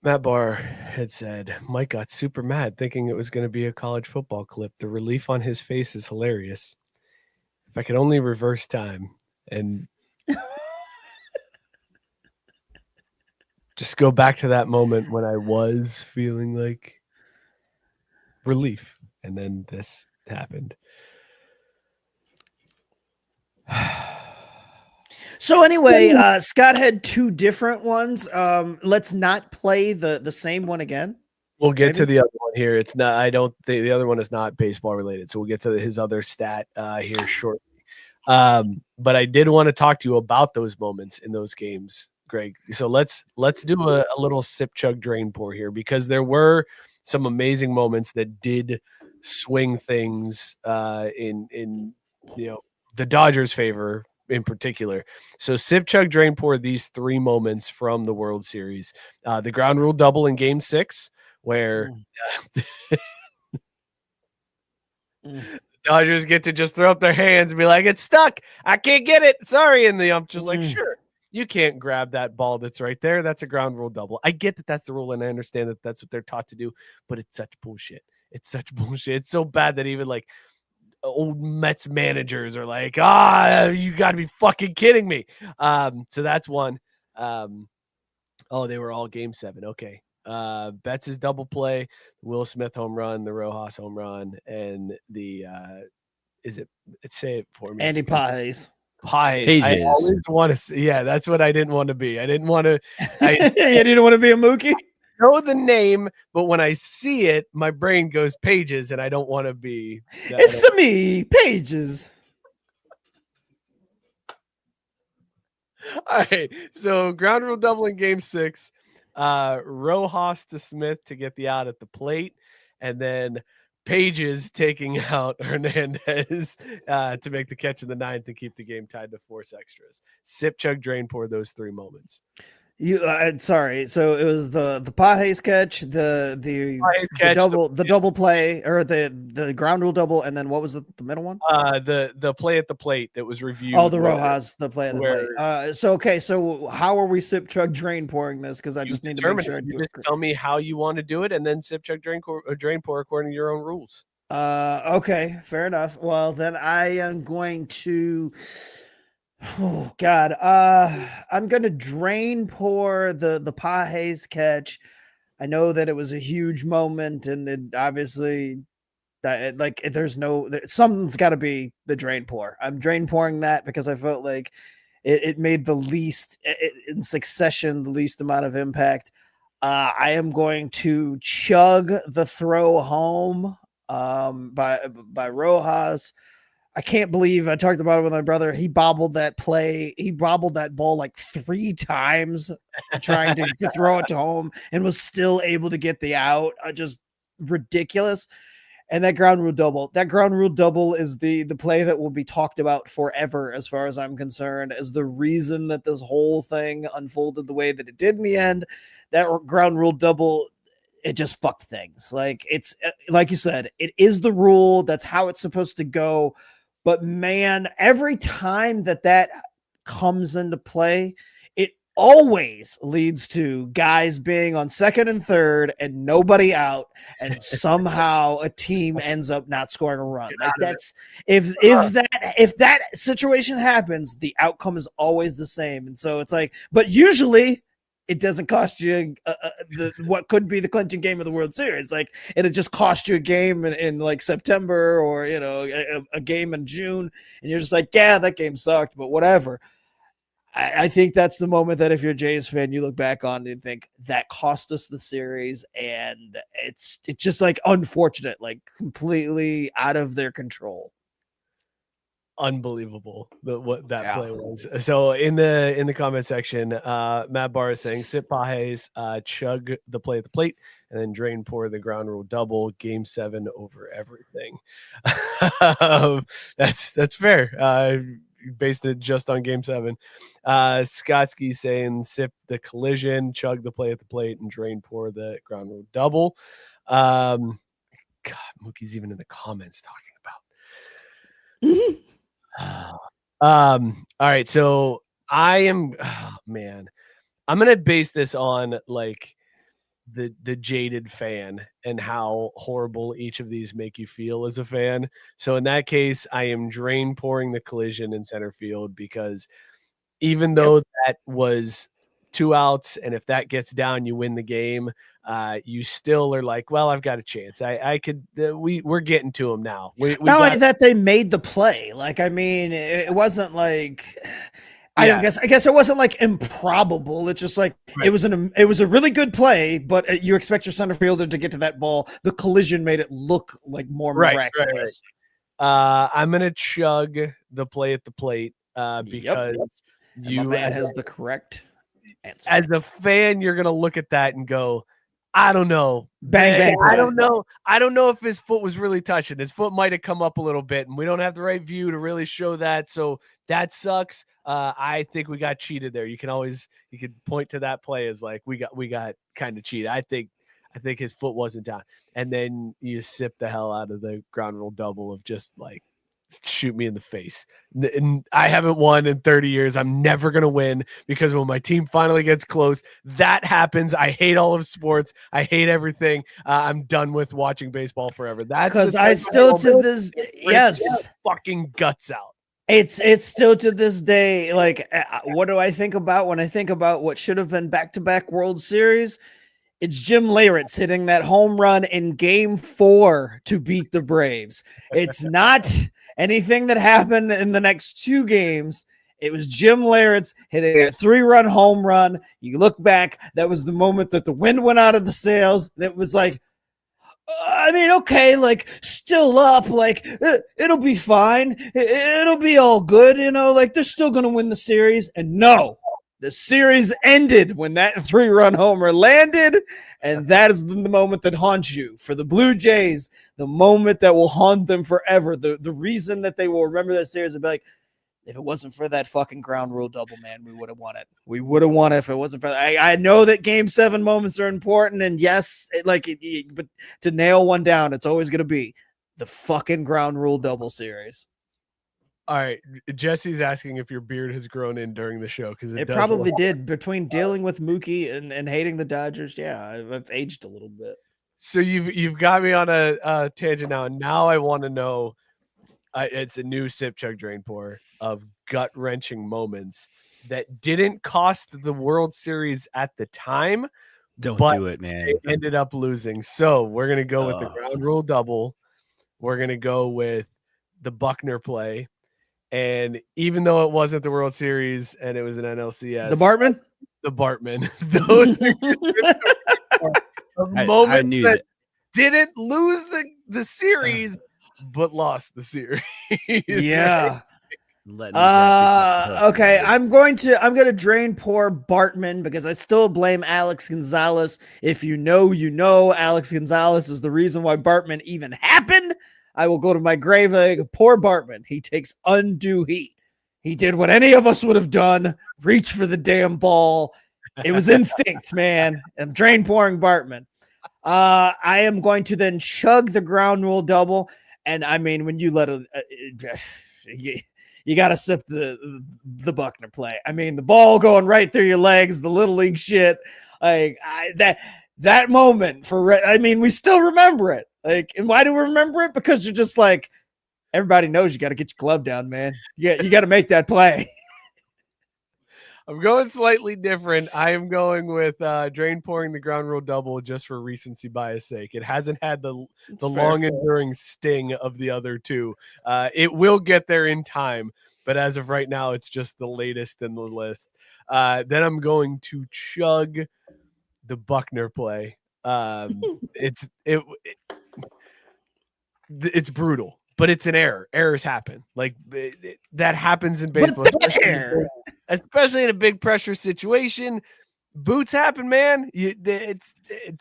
Speaker 5: Matt Barr had said, Mike got super mad thinking it was going to be a college football clip. The relief on his face is hilarious. If I could only reverse time and just go back to that moment when I was feeling like relief, and then this happened.
Speaker 4: So anyway, Scott had two different ones. Let's not play the same one again.
Speaker 5: We'll get to the other one here. It's not. I don't think the other one is not baseball related. So we'll get to his other stat here shortly. But I did want to talk to you about those moments in those games, Greg. So let's do a little sip, chug, drain, pour here, because there were some amazing moments that did swing things in the Dodgers' favor in particular. So sip, chug, drain, pour, these three moments from the World Series. The ground rule double in Game 6, where Dodgers get to just throw up their hands and be like, it's stuck. I can't get it. Sorry. And the ump just like, sure, you can't grab that ball that's right there. That's a ground rule double. I get that that's the rule, and I understand that that's what they're taught to do, but it's such bullshit. It's such bullshit. It's so bad that even like old Mets managers are like, you got to be fucking kidding me. So that's one. They were all Game 7. Okay. Betts' double play, Will Smith home run, the Rojas home run, and the say it for me.
Speaker 4: Andy Pages.
Speaker 5: I always want to. Yeah, that's what I didn't want to be. I didn't want to.
Speaker 4: You didn't want to be a Mookie.
Speaker 5: I know the name, but when I see it, my brain goes Pages, and I don't want to be.
Speaker 4: It's me, Pages.
Speaker 5: All right, so ground rule double in Game 6. Rojas to Smith to get the out at the plate, and then Pages taking out Hernandez to make the catch in the 9th and keep the game tied to 4 extras. Sip, chug, drain, pour, those 3 moments.
Speaker 4: Sorry. So it was the Pages catch, the double play, or the ground rule double, and then what was the middle one?
Speaker 5: The play at the plate that was reviewed.
Speaker 4: Oh, the Rojas, the play at the plate. So how are we sip, chug, drain, pouring this? Because I just need to make sure.
Speaker 5: You just tell me how you want to do it, and then sip, chug, drain, pour according to your own rules.
Speaker 4: Okay, fair enough. Well, then I am going to. Oh God. I'm gonna drain pour the Pages catch. I know that it was a huge moment, and it obviously something's got to be the drain pour. I'm drain pouring that because I felt like it made the least in succession, the least amount of impact. I am going to chug the throw home by Rojas. I can't believe I talked about it with my brother. He bobbled that play. He bobbled that ball like 3 times trying to throw it to home and was still able to get the out. Just ridiculous. And that ground rule double is the play that will be talked about forever, as far as I'm concerned, as the reason that this whole thing unfolded the way that it did in the end. That ground rule double, it just fucked things. Like, it's like you said, it is the rule. That's how it's supposed to go. But man, every time that comes into play, it always leads to guys being on second and third and nobody out, and somehow a team ends up not scoring a run. Like, that's if that situation happens, the outcome is always the same. And so it's like, but usually it doesn't cost you what could be the clinching game of the World Series. Like, it'll just cost you a game in like September, or, a game in June. And you're just like, yeah, that game sucked, but whatever. I think that's the moment that if you're a Jays fan, you look back on and think that cost us the series. And it's just like unfortunate, like completely out of their control.
Speaker 5: Unbelievable what that play was. So in the comment section, Matt Barr is saying sip Pages, chug the play at the plate, and then drain pour the ground rule double, Game 7 over everything. That's fair. based it just on Game 7. ScottSki saying sip the collision, chug the play at the plate, and drainpour the ground rule double. God, Mookie's even in the comments talking about. All right, so I am. Oh, man, I'm gonna base this on like the jaded fan and how horrible each of these make you feel as a fan. So in that case, I am drain pouring the collision in center field, because even though that was 2 outs, and if that gets down, you win the game, you still are like, well, I've got a chance. I could, we're getting to them now. We
Speaker 4: Not only that, they made the play. Like, I mean, it wasn't like, I guess it wasn't like improbable. It's just like it was a really good play, but you expect your center fielder to get to that ball. The collision made it look like more miraculous.
Speaker 5: I'm gonna chug the play at the plate because
Speaker 4: you man has the correct answer.
Speaker 5: As a fan, you're gonna look at that and go, I don't know.
Speaker 4: Bang.
Speaker 5: I don't know. I don't know if his foot was really touching. His foot might have come up a little bit, and we don't have the right view to really show that. So that sucks. I think we got cheated there. You could point to that play as like we got kind of cheated. I think his foot wasn't down. And then you sip the hell out of the ground rule double of just like, shoot me in the face. And I haven't won in 30 years. I'm never going to win, because when my team finally gets close, that happens. I hate all of sports. I hate everything. I'm done with watching baseball forever. That's
Speaker 4: because I still to this,
Speaker 5: fucking guts out.
Speaker 4: It's still to this day. Like, what do I think about when I think about what should have been back-to-back World Series? It's Jim Leyritz hitting that home run in Game 4 to beat the Braves. It's not anything that happened in the next 2 games. It was Jim Leyritz hitting a 3-run home run. You look back, that was the moment that the wind went out of the sails, and it was like, I mean, okay, like, still up, like, it'll be fine. It'll be all good, like, they're still going to win the series. And no, the series ended when that 3-run homer landed, and that is the moment that haunts you. For the Blue Jays, the moment that will haunt them forever, the reason that they will remember that series and be like, if it wasn't for that fucking ground rule double, man, we would have won it. We would have won it if it wasn't for that. I know that Game 7 moments are important, and yes, but to nail one down, it's always going to be the fucking ground rule double series.
Speaker 5: All right, Jesse's asking if your beard has grown in during the show, because
Speaker 4: it probably did. Between dealing with Mookie and hating the Dodgers, yeah, I've aged a little bit.
Speaker 5: So you've got me on a tangent now, and now I want to know. It's a new sip, chug, drain, pour of gut-wrenching moments that didn't cost the World Series at the time.
Speaker 6: Don't do it, man.
Speaker 5: They ended up losing. So we're going to go with the ground rule double. We're going to go with the Buckner play. And even though it wasn't the World Series and it was an NLCS.
Speaker 4: The
Speaker 5: Bartman. Those are moments that didn't lose the series, but lost the series.
Speaker 4: Yeah. Okay. I'm going to drain poor Bartman, because I still blame Alex Gonzalez. If you know, Alex Gonzalez is the reason why Bartman even happened. I will go to my grave like, poor Bartman. He takes undue heat. He did what any of us would have done. Reach for the damn ball. It was instinct, man. I'm drain pouring Bartman. I am going to then chug the ground rule double. And I mean, when you let you got to sip the Buckner play. I mean, the ball going right through your legs, the little league shit. Like that moment we still remember it. Like, and why do we remember it? Because you're just like, everybody knows you got to get your glove down, man. Yeah, you got to make that play.
Speaker 5: I'm going slightly different. I am going with drain pouring the ground rule double just for recency bias sake. It hasn't had the long enduring sting of the other two. It will get there in time, but as of right now, it's just the latest in the list. Then I'm going to chug the Buckner play. It's brutal, but it's an error. Errors happen. Like that happens in baseball, especially in a big pressure situation. boots happen, man. It's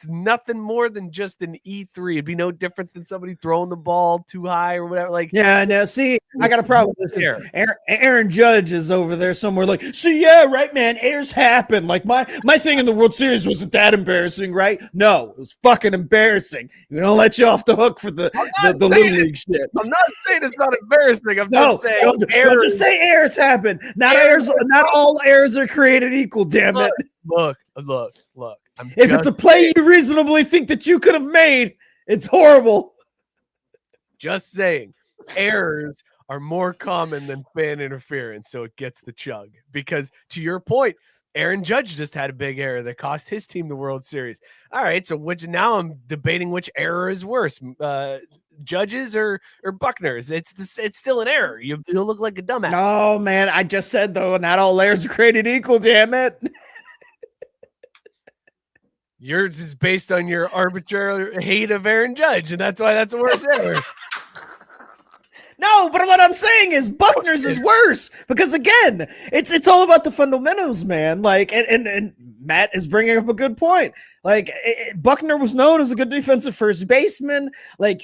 Speaker 5: nothing more than just an E3. It'd be no different than somebody throwing the ball too high or whatever. Like,
Speaker 4: yeah, now see, I got a problem with this because Aaron Judge is over there somewhere like, see, yeah, right, man, errors happen. Like my thing in the World Series wasn't that embarrassing, right? No, it was fucking embarrassing. We don't let you off the hook for the Little League shit.
Speaker 5: I'm not saying it's not embarrassing. I'm just saying
Speaker 4: don't just say errors happen. Not all errors are created equal, damn it.
Speaker 5: Look.
Speaker 4: If it's a play you reasonably think that you could have made, it's horrible.
Speaker 5: Just saying, errors are more common than fan interference, so it gets the chug. Because to your point, Aaron Judge just had a big error that cost his team the World Series. All right, so now I'm debating which error is worse, Judge's or Buckner's. It's still an error. You'll look like a dumbass.
Speaker 4: No, man, I just said though, not all errors are created equal. Damn it.
Speaker 5: Yours is based on your arbitrary hate of Aaron Judge, and that's why that's a worse error.
Speaker 4: No, but what I'm saying is Buckner's is worse because again, it's all about the fundamentals, man. Like, and Matt is bringing up a good point. Like, Buckner was known as a good defensive first baseman. Like,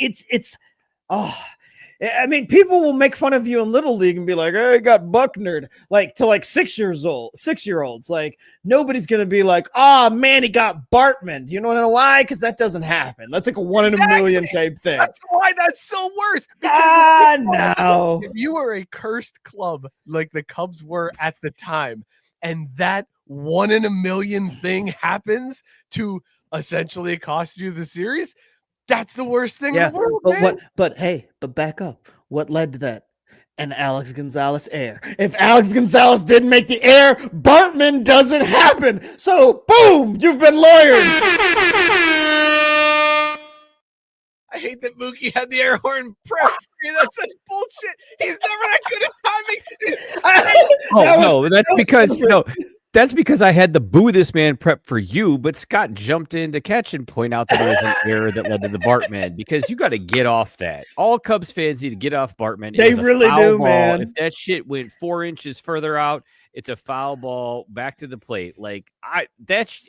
Speaker 4: I mean, people will make fun of you in Little League and be like, "Hey, I got Bucknered," like to like 6-year-olds. Like, nobody's gonna be like, "Oh man, he got Bartman." Do you know why? Because that doesn't happen. That's like a 1 in a million type thing.
Speaker 5: That's why that's so worse.
Speaker 4: No.
Speaker 5: If you were a cursed club like the Cubs were at the time, and that 1 in a million thing happens to essentially cost you the series, that's the worst thing in the world, man.
Speaker 4: But back up. What led to that? An Alex Gonzalez error. If Alex Gonzalez didn't make the error, Bartman doesn't happen. So, boom, you've been lawyered.
Speaker 5: I hate that Mookie had the air horn prep. That's such bullshit. He's never that good at timing.
Speaker 6: That's because I had the boo this man prep for you, but Scott jumped in to catch and point out that it was an error that led to the Bartman because you got to get off that. All Cubs fans need to get off Bartman.
Speaker 4: They really do, man.
Speaker 6: If that shit went 4 inches further out, it's a foul ball back to the plate. Like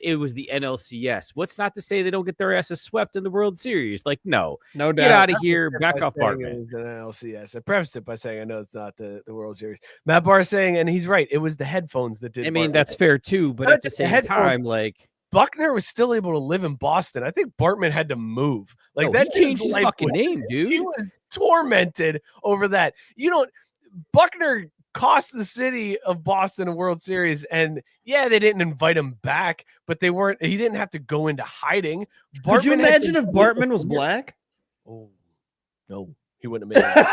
Speaker 6: it was the NLCS. What's not to say they don't get their asses swept in the World Series? Like, no doubt. Get out of here. Back off Bartman.
Speaker 5: It was an NLCS. I prefaced it by saying I know it's not the World Series. Matt Barr is saying, and he's right, it was the headphones that did.
Speaker 6: I mean, that's fair too, but at the same time, like
Speaker 5: Buckner was still able to live in Boston. I think Bartman had to move. Like that
Speaker 6: changed his fucking name, dude.
Speaker 5: He was tormented over that. Buckner cost the city of Boston a World Series, and yeah, they didn't invite him back, but he didn't have to go into hiding.
Speaker 4: Could you imagine if Bartman was black?
Speaker 5: Oh no, he wouldn't have made it.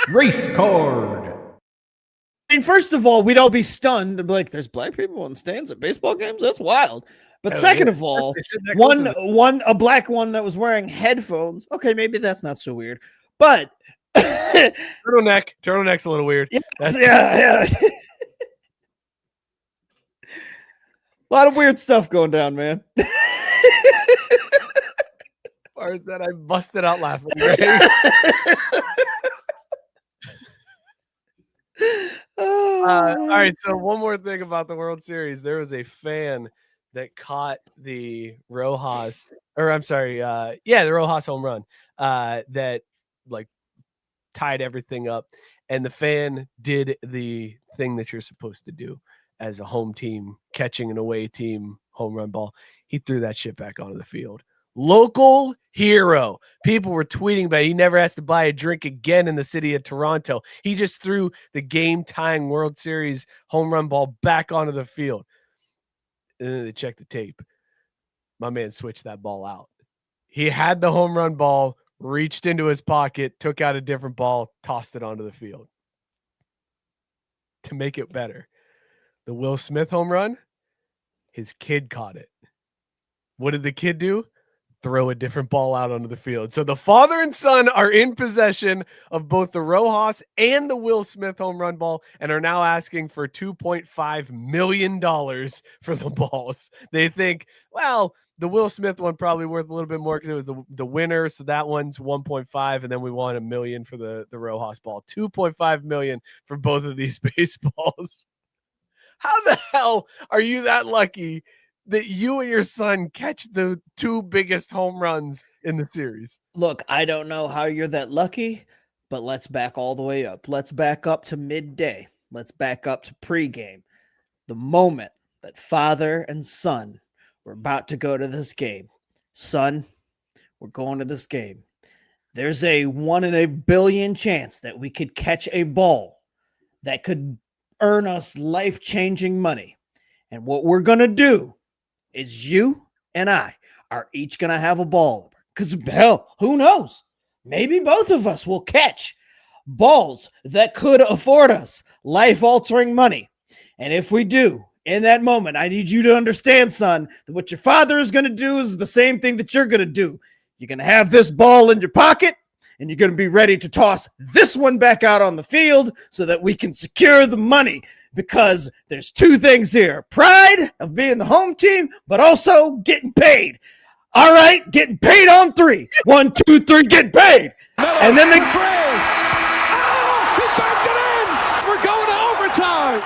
Speaker 6: Race card.
Speaker 4: I mean, first of all, we'd all be stunned and be like, there's black people in the stands at baseball games? That's wild. But second of all, a black one that was wearing headphones. Okay, maybe that's not so weird. But
Speaker 5: turtleneck's a little weird.
Speaker 4: Yes, yeah. A lot of weird stuff going down, man.
Speaker 5: Or is that I busted out laughing? Right? All right, so one more thing about the World Series. There was a fan that caught the Rojas, the Rojas home run that like tied everything up, and the fan did the thing that you're supposed to do as a home team catching an away team home run ball. He threw that shit back onto the field. Local hero. People were tweeting about it. He never has to buy a drink again in the city of Toronto. He just threw the game-tying World Series home run ball back onto the field. And then they checked the tape. My man switched that ball out. He had the home run ball, reached into his pocket, took out a different ball, tossed it onto the field. To make it better, the Will Smith home run, his kid caught it. What did the kid do? Throw a different ball out onto the field. So the father and son are in possession of both the Rojas and the Will Smith home run ball and are now asking for $2.5 million for the balls. They think, well, the Will Smith one probably worth a little bit more because it was the winner. So that one's 1.5. And then we want $1 million for the Rojas ball. $2.5 million for both of these baseballs. How the hell are you that lucky that you and your son catch the 2 biggest home runs in the series?
Speaker 4: Look, I don't know how you're that lucky, but let's back all the way up. Let's back up to midday. Let's back up to pregame. The moment that father and son were about to go to this game. Son, we're going to this game. There's a 1 in a billion chance that we could catch a ball that could earn us life-changing money. And what we're going to do is you and I are each going to have a ball. Because, hell, who knows? Maybe both of us will catch balls that could afford us life-altering money. And if we do, in that moment, I need you to understand, son, that what your father is going to do is the same thing that you're going to do. You're going to have this ball in your pocket, and you're going to be ready to toss this one back out on the field so that we can secure the money, because there's 2 things here: pride of being the home team, but also getting paid. All right, getting paid on 3. 1, 2, 3, getting paid. And then they...
Speaker 8: Oh, he backed it in. We're going to overtime.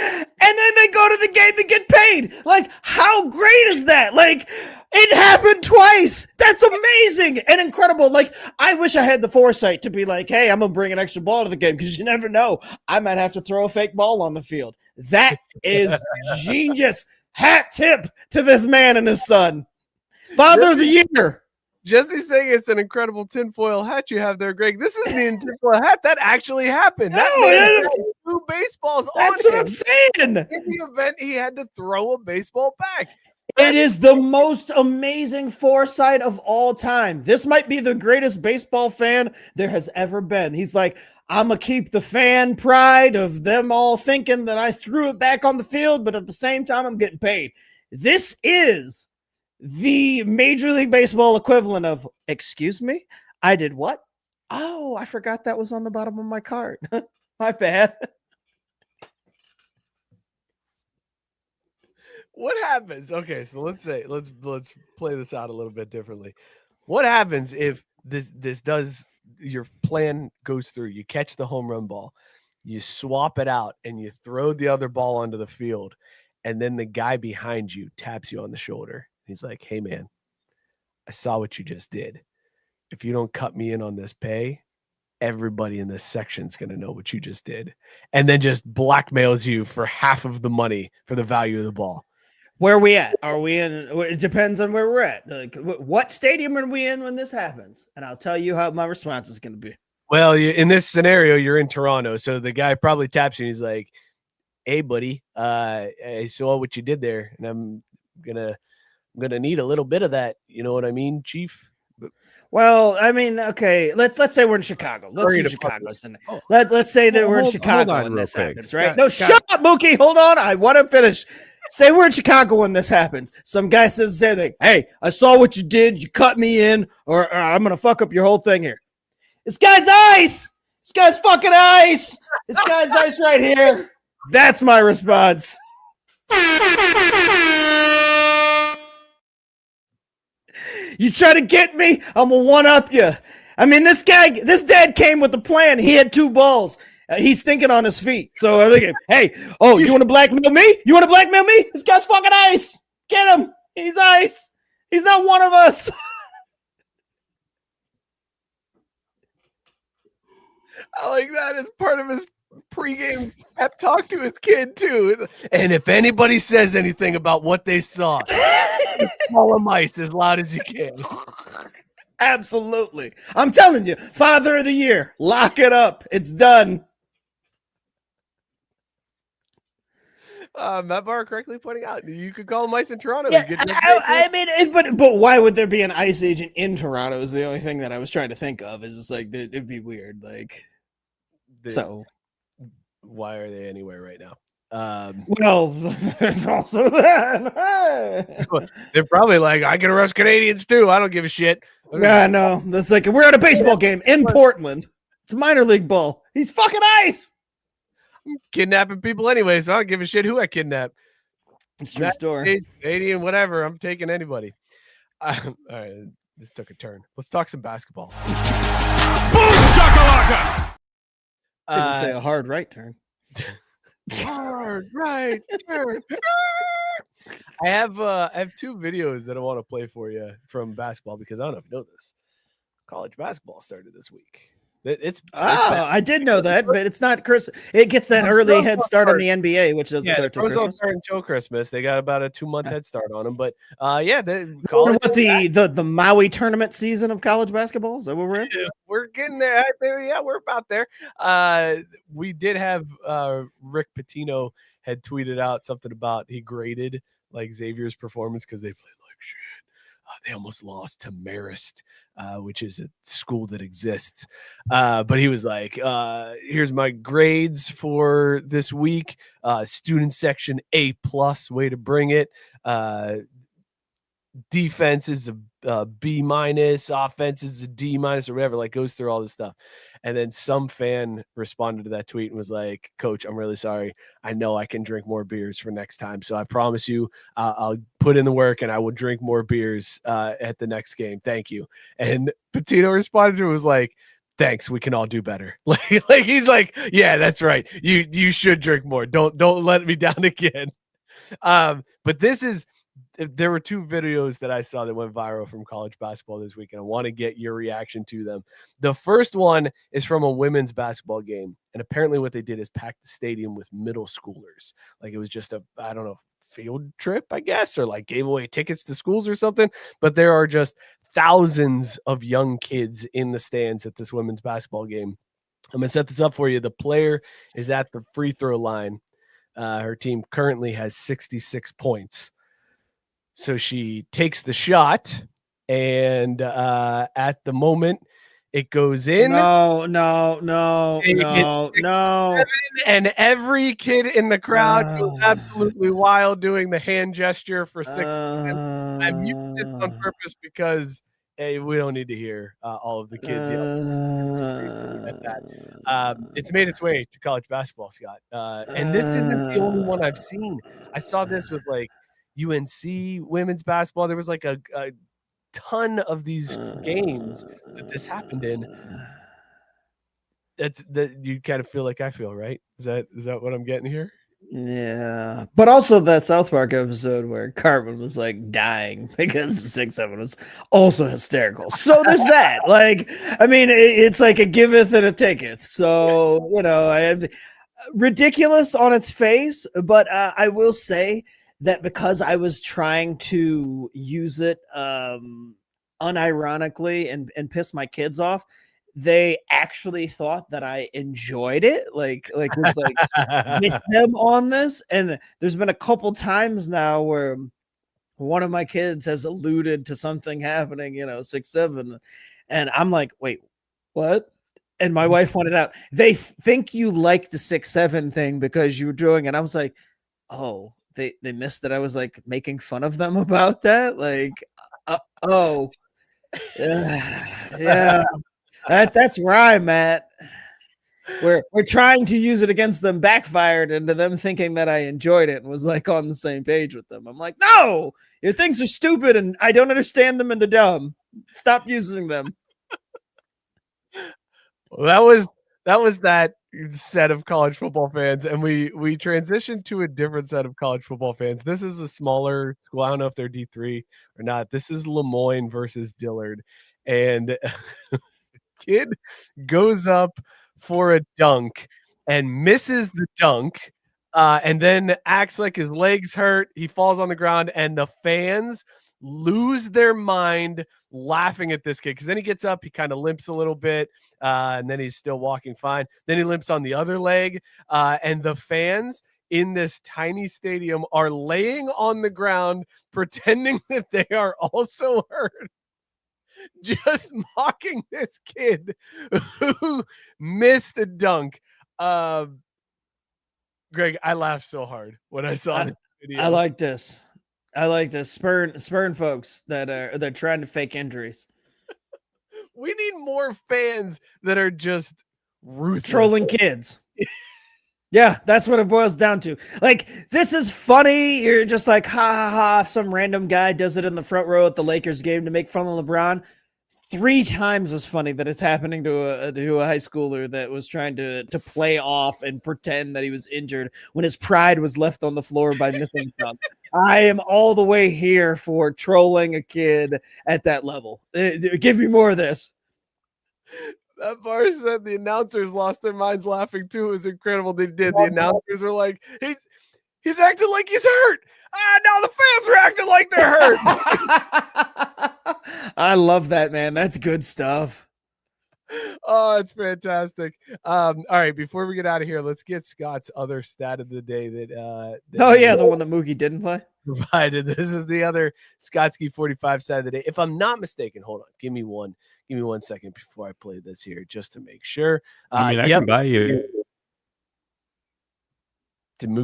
Speaker 4: And then they go to the game and get paid. Like, how great is that? Like, it happened twice. That's amazing and incredible. Like, I wish I had the foresight to be like, hey, I'm going to bring an extra ball to the game, because you never know. I might have to throw a fake ball on the field. That is genius. Hat tip to this man and his son. Father of the year.
Speaker 5: Jesse's saying it's an incredible tinfoil hat you have there, Greg. This isn't a tinfoil hat. That actually happened. That man had 2 baseballs on him.
Speaker 4: That's what I'm saying.
Speaker 5: In the event, he had to throw a baseball back.
Speaker 4: It is the most amazing foresight of all time. This might be the greatest baseball fan there has ever been. He's like, I'm going to keep the fan pride of them all thinking that I threw it back on the field, but at the same time, I'm getting paid. This is the Major League Baseball equivalent of, excuse me, I did what? Oh, I forgot that was on the bottom of my card. My bad.
Speaker 5: What happens? Okay, so let's play this out a little bit differently. What happens if this does, your plan goes through? You catch the home run ball, you swap it out, and you throw the other ball onto the field, and then the guy behind you taps you on the shoulder. He's like, hey, man, I saw what you just did. If you don't cut me in on this pay, everybody in this section is going to know what you just did. And then just blackmails you for half of the money for the value of the ball.
Speaker 4: Where are we at? Are we in? It depends on where we're at. Like, what stadium are we in when this happens? And I'll tell you how my response is going to be.
Speaker 5: Well, in this scenario, you're in Toronto. So the guy probably taps you and he's like, hey, buddy, I saw what you did there. And I'm going to need a little bit of that. You know what I mean, Chief?
Speaker 4: Well, I mean, okay, let's say we're in Chicago. Let's use Chicago. Let's say that we're in Chicago when this happens, right? No, shut up, Mookie. Hold on. I want to finish. Say we're in Chicago when this happens. Some guy says the same thing. Hey, I saw what you did. You cut me in, or I'm going to fuck up your whole thing here. This guy's ice. This guy's fucking ice. This guy's ice right here. That's my response. You try to get me, I'm going to one-up you. I mean, this dad came with a plan. He had 2 balls. He's thinking on his feet. So I'm thinking, hey, you want to blackmail me? You want to blackmail me? This guy's fucking ice. Get him. He's ice. He's not one of us.
Speaker 5: I like that as part of his pregame pep talk to his kid, too. And if anybody says anything about what they saw, call them ice as loud as you can.
Speaker 4: Absolutely. I'm telling you, Father of the Year, lock it up. It's done.
Speaker 5: Matt Barr correctly pointing out you could call him ice in Toronto.
Speaker 4: Yeah, I mean, but why would there be an ice agent in Toronto? Is the only thing that I was trying to think of. Is just like it'd be weird. Like, so
Speaker 5: why are they anywhere right now?
Speaker 4: Well, there's also that.
Speaker 5: They're probably like, I can arrest Canadians too. I don't give a shit.
Speaker 4: No, that's like we're at a baseball game in Portland. It's a minor league ball. He's fucking ice.
Speaker 5: I'm kidnapping people anyway, so I don't give a shit who I kidnap.
Speaker 4: It's true story.
Speaker 5: Canadian, whatever. I'm taking anybody. All right, this took a turn. Let's talk some basketball.
Speaker 8: Boom shakalaka!
Speaker 4: Didn't say a hard right turn.
Speaker 5: hard right turn. I have 2 videos that I want to play for you from basketball because I don't know if you know this. College basketball started this week. It's
Speaker 4: I did know that, but it's not Chris. It gets that early head start on the NBA, which doesn't start till Christmas.
Speaker 5: Start until Christmas. They got about a 2-month head start on them, but
Speaker 4: what the Maui tournament season of college basketball? Is that what we're in?
Speaker 5: We're getting there. Yeah, we're about there. We did have Rick Pitino had tweeted out something about he graded like Xavier's performance because they played like shit. They almost lost to Marist, which is a school that exists. But he was like, here's my grades for this week. Student section A+, way to bring it. Defense is a B-, offense is a D- or whatever, like goes through all this stuff. And then some fan responded to that tweet and was like, Coach, I'm really sorry. I know I can drink more beers for next time. So I promise you I'll put in the work and I will drink more beers at the next game. Thank you. And Patino responded to it, was like, thanks. We can all do better. Like he's like, yeah, that's right. You should drink more. Don't let me down again. But there were 2 videos that I saw that went viral from college basketball this week, and I want to get your reaction to them. The first one is from a women's basketball game, and apparently what they did is pack the stadium with middle schoolers. Like it was just I don't know, field trip, I guess, or like gave away tickets to schools or something. But there are just thousands of young kids in the stands at this women's basketball game. I'm going to set this up for you. The player is at the free throw line. Her team currently has 66 points. So she takes the shot, and at the moment it goes in.
Speaker 4: No.
Speaker 5: And every kid in the crowd goes absolutely wild doing the hand gesture for 6 seconds. I muted this on purpose because we don't need to hear all of the kids yelling at that. It's made its way to college basketball, Scott. And this isn't the only one I've seen. I saw this with like UNC women's basketball. There was like a ton of these games that this happened in. That's that you kind of feel like I feel, right? Is that what I'm getting here?
Speaker 4: Yeah, but also that South Park episode where Cartman was like dying because 6'7" was also hysterical. So there's that. Like, I mean, it's like a giveth and a taketh. So I have ridiculous on its face, but I will say that because I was trying to use it unironically and piss my kids off, they actually thought that I enjoyed it, like was like with them on this. And there's been a couple times now where one of my kids has alluded to something happening, 6'7", and I'm like, wait, what? And my wife pointed out, they think you like the 6'7" thing because you were doing it. I was like, oh, they missed that I was like making fun of them about that. Like, yeah. That's where I'm at. We're trying to use it against them, backfired into them thinking that I enjoyed it and was like on the same page with them. I'm like, no, your things are stupid and I don't understand them and they're dumb. Stop using them.
Speaker 5: Well, that was that set of college football fans, and we transitioned to a different set of college football fans. This is a smaller school. I don't know if they're D3 or not. This is Lemoyne versus Dillard, and kid goes up for a dunk and misses the dunk, and then acts like his legs hurt. He falls on the ground, and the fans lose their mind laughing at this kid, because then he gets up, he kind of limps a little bit, and then he's still walking fine. Then he limps on the other leg, and the fans in this tiny stadium are laying on the ground pretending that they are also hurt, just mocking this kid who missed a dunk. Greg, I laughed so hard when I saw this video.
Speaker 4: I like this. Spurn folks that trying to fake injuries.
Speaker 5: We need more fans that are just ruthless.
Speaker 4: Trolling kids. Yeah, that's what it boils down to. Like, this is funny. You're just like, ha ha ha. If some random guy does it in the front row at the Lakers game to make fun of LeBron, 3 times as funny that it's happening to a high schooler that was trying to play off and pretend that he was injured when his pride was left on the floor by missing dunk. I am all the way here for trolling a kid at that level. Give me more of this.
Speaker 5: That bar said the announcers lost their minds laughing too. It was incredible. They did. The announcers were like, he's acting like he's hurt. Now the fans are acting like they're hurt.
Speaker 4: I love that, man. That's good stuff.
Speaker 5: Oh, it's fantastic. All right, before we get out of here, let's get Scott's other stat of the day that
Speaker 4: the one that Mookie didn't play.
Speaker 5: Provided. This is the other ScottSki 45 stat of the day. If I'm not mistaken, hold on. Give me 1 second before I play this here, just to make sure.
Speaker 6: I can buy you.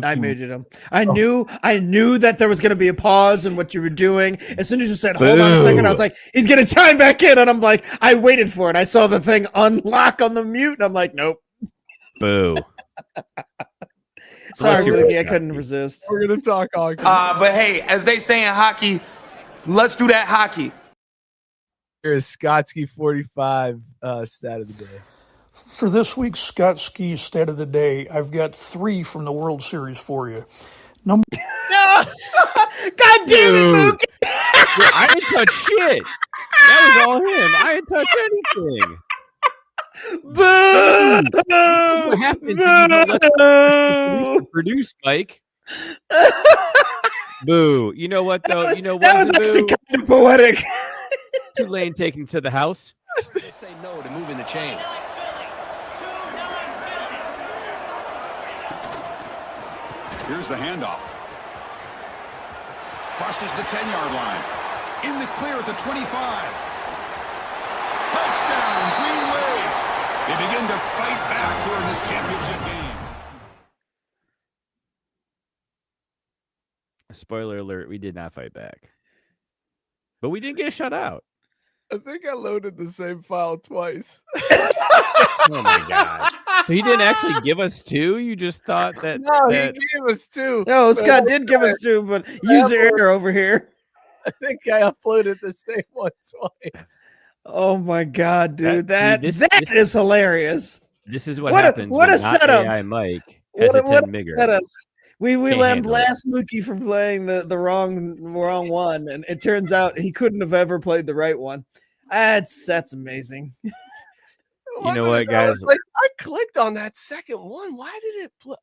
Speaker 4: I muted him. I knew that there was going to be a pause in what you were doing. As soon as you said, hold on a second, I was like, he's going to chime back in. And I'm like, I waited for it. I saw the thing unlock on the mute. And I'm like, nope.
Speaker 6: Boo.
Speaker 4: Sorry, Mookie, I couldn't resist.
Speaker 5: We're going to talk hockey.
Speaker 11: But hey, as they say in hockey, let's do that hockey.
Speaker 5: Here's ScottSki 45 stat of the day.
Speaker 10: For this week's ScottSki stat of the day, I've got 3 from the World Series for you.
Speaker 4: God damn it, Mookie!
Speaker 6: I didn't touch shit. That was all him. I didn't touch anything.
Speaker 4: Boo!
Speaker 6: What happens when you don't let the produce, Mike? Boo. You know what, though?
Speaker 4: That was actually kind of poetic.
Speaker 6: Tulane taking to the house.
Speaker 8: They say no to moving the chains.
Speaker 7: Here's the handoff. Crosses the 10-yard line. In the clear at the 25. Touchdown, Green Wave. They begin to fight back here in this championship game.
Speaker 6: Spoiler alert, we did not fight back. But we didn't get shut out.
Speaker 5: I think I loaded the same file twice.
Speaker 6: Oh my god! So he didn't actually give us 2. You just thought that?
Speaker 5: No, he gave us 2.
Speaker 4: No, Scott did give us 2, but user error over here.
Speaker 5: I think I uploaded the same one twice.
Speaker 4: Oh my god, dude! That is hilarious.
Speaker 6: This is what happens.
Speaker 4: What a setup!
Speaker 6: AI Mike has a 10 migger.
Speaker 4: We let him blast Mookie for playing the wrong one, and it turns out he couldn't have ever played the right one. That's amazing.
Speaker 6: You know what, guys?
Speaker 5: I clicked on that second one. Why did it play?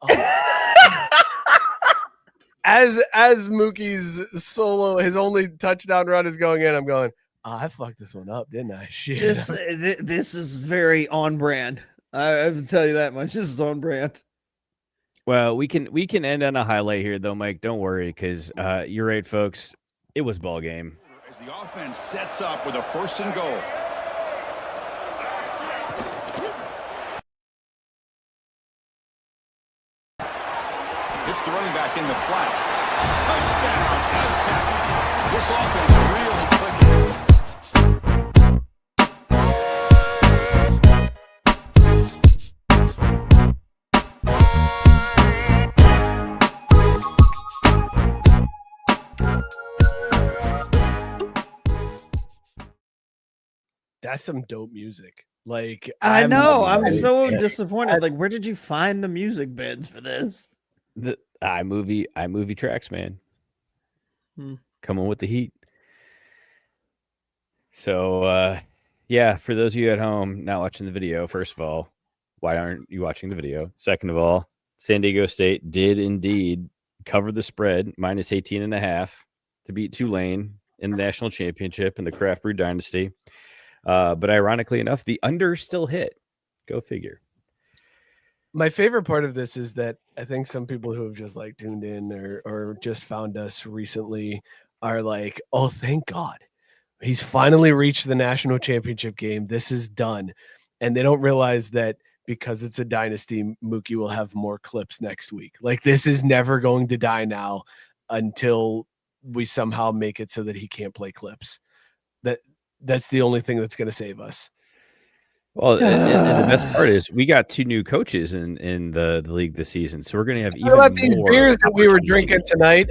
Speaker 5: As Mookie's solo, his only touchdown run is going in, I'm going, I fucked this one up, didn't I? Shit.
Speaker 4: This is very on brand. I can tell you that much. This is on brand.
Speaker 6: Well, we can end on a highlight here, though, Mike. Don't worry, because you're right, folks. It was ball game.
Speaker 7: As the offense sets up with a 1st and goal. It's the running back in the flat. Touchdown, Aztecs. This offense really clicking.
Speaker 5: That's some dope music. Like,
Speaker 4: I know. I'm so disappointed. Like, where did you find the music beds for this?
Speaker 6: The iMovie tracks, man. Coming with the heat. So, yeah, for those of you at home not watching the video, first of all, why aren't you watching the video? Second of all, San Diego State did indeed cover the spread, minus 18.5 to beat Tulane in the national championship in the Craft Brew Dynasty. But ironically enough, the under still hit. Go figure.
Speaker 5: My favorite part of this is that I think some people who have just like tuned in or just found us recently are like, oh, thank God. He's finally reached the national championship game. This is done. And they don't realize that because it's a dynasty, Mookie will have more clips next week. Like, this is never going to die now until we somehow make it so that he can't play clips. That's the only thing that's going to save us.
Speaker 6: Well, and the best part is we got 2 new coaches in the league this season, so we're going to have even more.
Speaker 5: What about these beers that we were drinking tonight?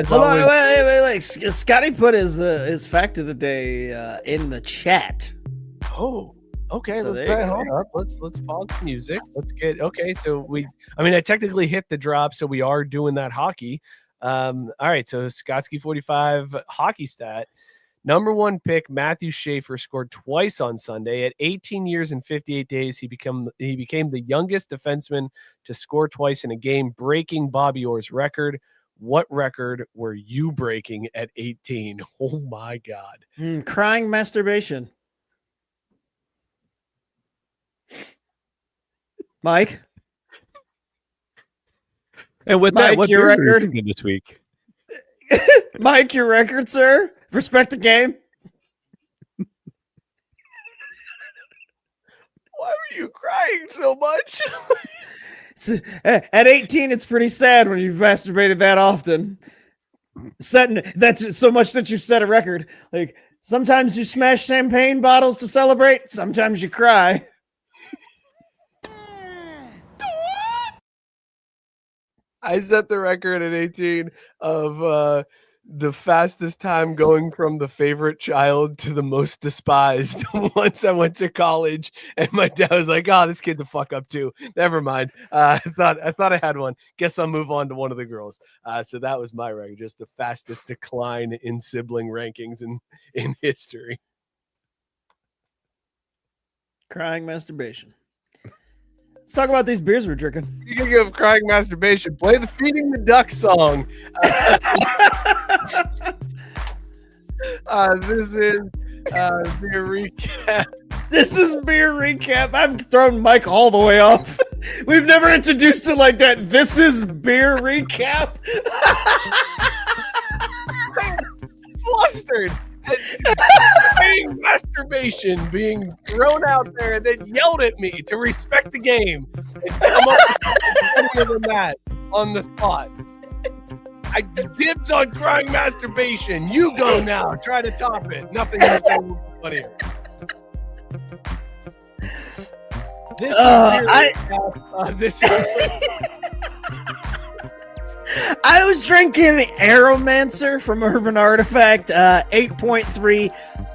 Speaker 4: Hold on, wait. Scotty put his fact of the day in the chat.
Speaker 5: Oh, okay.
Speaker 4: So
Speaker 5: Let's
Speaker 4: there you
Speaker 5: hold up. Let's pause the music. Let's get okay. So I technically hit the drop, so we are doing that hockey. All right. So ScottSki 45 hockey stat. Number 1 pick, Matthew Schaefer, scored twice on Sunday. At 18 years and 58 days, he became the youngest defenseman to score twice in a game, breaking Bobby Orr's record. What record were you breaking at 18? Oh, my God.
Speaker 4: Crying masturbation. Mike?
Speaker 6: And with
Speaker 4: Mike,
Speaker 6: that, what
Speaker 4: your
Speaker 6: beers are you
Speaker 4: record?
Speaker 6: drinking this week?
Speaker 4: Mike, your record, sir? Respect the game.
Speaker 5: Why were you crying so much?
Speaker 4: At 18, it's pretty sad when you've masturbated that often. Setting that's so much that you set a record. Like sometimes you smash champagne bottles to celebrate, sometimes you cry.
Speaker 5: I set the record at 18 of the fastest time going from the favorite child to the most despised once I went to college, and my dad was like, "Oh, this kid's a fuck up too. Never mind. I thought I had one. Guess I'll move on to one of the girls." So that was my record, just the fastest decline in sibling rankings in history.
Speaker 4: Crying masturbation. Let's talk about these beers we're drinking.
Speaker 5: Speaking of crying masturbation, play the Feeding the Duck song. This is beer recap.
Speaker 4: This is beer recap. I've thrown Mike all the way off. We've never introduced it like that. This is beer recap.
Speaker 5: Flustered. Being masturbation being thrown out there and then yelled at me to respect the game and come up with better than that on the spot. I dibs on crying masturbation. You go now. Try to top it. Nothing is funnier. This is
Speaker 4: I was drinking Aromancer from Urban Artifact, 8.3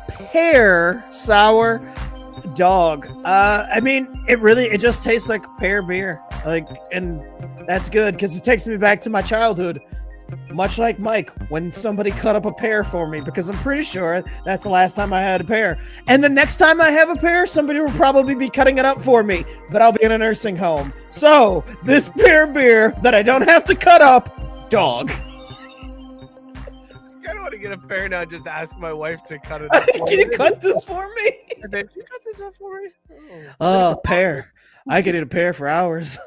Speaker 4: pear sour dog. It just tastes like pear beer. And that's good because it takes me back to my childhood. Much like Mike, when somebody cut up a pear for me, because I'm pretty sure that's the last time I had a pear. And the next time I have a pear, somebody will probably be cutting it up for me, but I'll be in a nursing home. So, this pear beer that I don't have to cut up, dog.
Speaker 5: I don't want to get a pear now. Just ask my wife to cut it up.
Speaker 4: Can you cut this for me?
Speaker 5: Can you cut this up for me?
Speaker 4: Oh, pear. I could eat a pear for hours.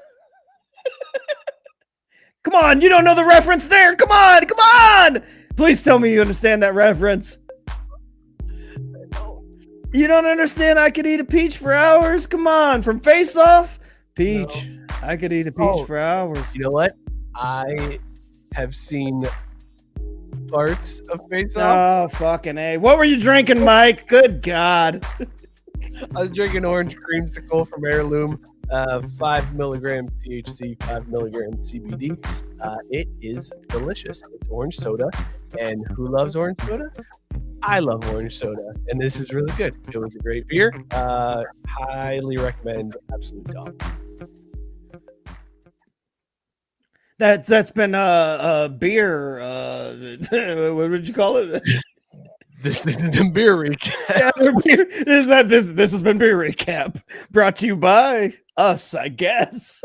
Speaker 4: Come on, you don't know the reference there. Come on. Please tell me you understand that reference. You don't understand I could eat a peach for hours? Come on, from Face Off? Peach. No. I could eat a peach for hours.
Speaker 5: You know what? I have seen parts of Face Off.
Speaker 4: Oh, fucking A. What were you drinking, Mike? Good God.
Speaker 5: I was drinking orange creamsicle from Heirloom. 5 milligrams THC, 5 milligrams CBD. It is delicious. It's orange soda. And who loves orange soda? I love orange soda. And this is really good. It was a great beer. Highly recommend. Absolute top.
Speaker 4: That's been a beer. What would you call it?
Speaker 5: This is the beer recap.
Speaker 4: This has been beer recap, brought to you by us, I guess.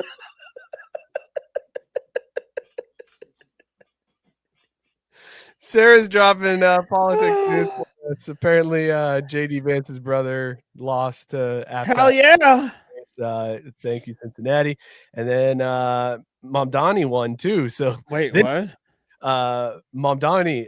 Speaker 5: Sarah's dropping politics news for us. Apparently, J.D. Vance's brother lost to Apple.
Speaker 4: Hell yeah!
Speaker 5: Thank you, Cincinnati. And then Mom Donnie won too. So
Speaker 4: wait, what?
Speaker 5: Mamdani.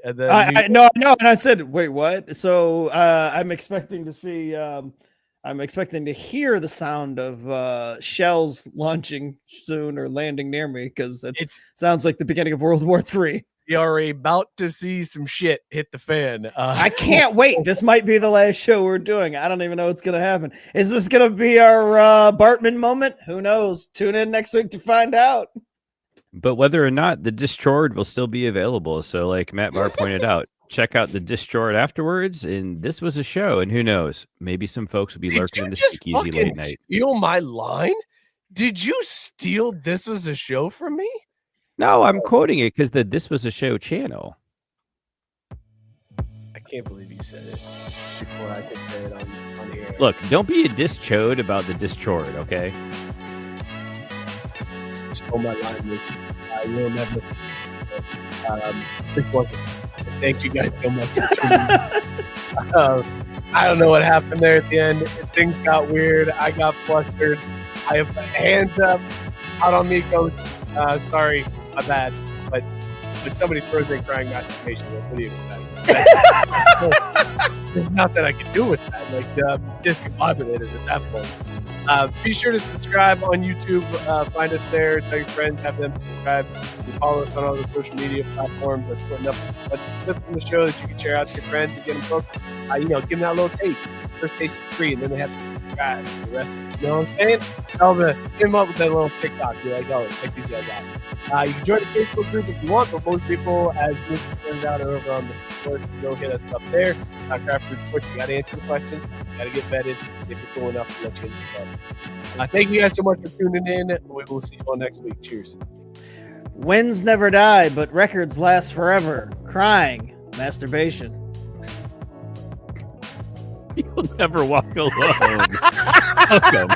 Speaker 4: No, and I said, wait, what? So I'm expecting to see. I'm expecting to hear the sound of shells launching soon or landing near me because it sounds like the beginning of World War III.
Speaker 5: We are about to see some shit hit the fan.
Speaker 4: I can't wait. This might be the last show we're doing. I don't even know what's going to happen. Is this going to be our Bartman moment? Who knows? Tune in next week to find out.
Speaker 6: But whether or not, the Discord will still be available. So like Matt Barr pointed out, check out the Discord afterwards. And this was a show. And who knows? Maybe some folks will be lurking in the
Speaker 5: just
Speaker 6: speakeasy late night.
Speaker 5: Steal my line? Did you steal "This Was a Show" from me?
Speaker 6: No, I'm quoting it because This Was a Show channel.
Speaker 5: I can't believe you said it before I could say it on the air.
Speaker 6: Look, don't be a dischode about the dischord, okay?
Speaker 5: Stole my line. I will never. Thank you guys so much. I don't know what happened there at the end. Things got weird. I got flustered. I have hands up out on me, coach. Sorry, my bad. But when somebody throws in crying masturbation, what do you expect? There's nothing I can do with that. Like, discombobulated at that point. Be sure to subscribe on YouTube. Find us there. Tell your friends, have them subscribe. You follow us on all the social media platforms. That's putting up a clip from the show that you can share out to your friends and get them hooked. Give them that little taste. First taste is free, and then they have to subscribe. The rest, you know what I'm saying? Hit them up with that little TikTok. You're like, oh, check these guys out. You can join the Facebook group if you want, but most people, as this turns out, are over on the Discord. Go hit us up there. Craft Food Sports, you got to answer the questions. You got to get vetted. If you're cool enough to let you in the club. Thank you guys so much for tuning in. We will see you all next week. Cheers.
Speaker 4: Wins never die, but records last forever. Crying, masturbation.
Speaker 6: You'll never walk alone. Welcome.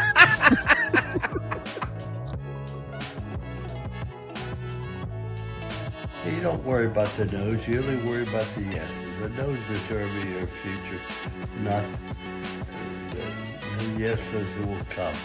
Speaker 9: You don't worry about the no's. You only worry about the yeses. The no's determine your future, not the yeses will come.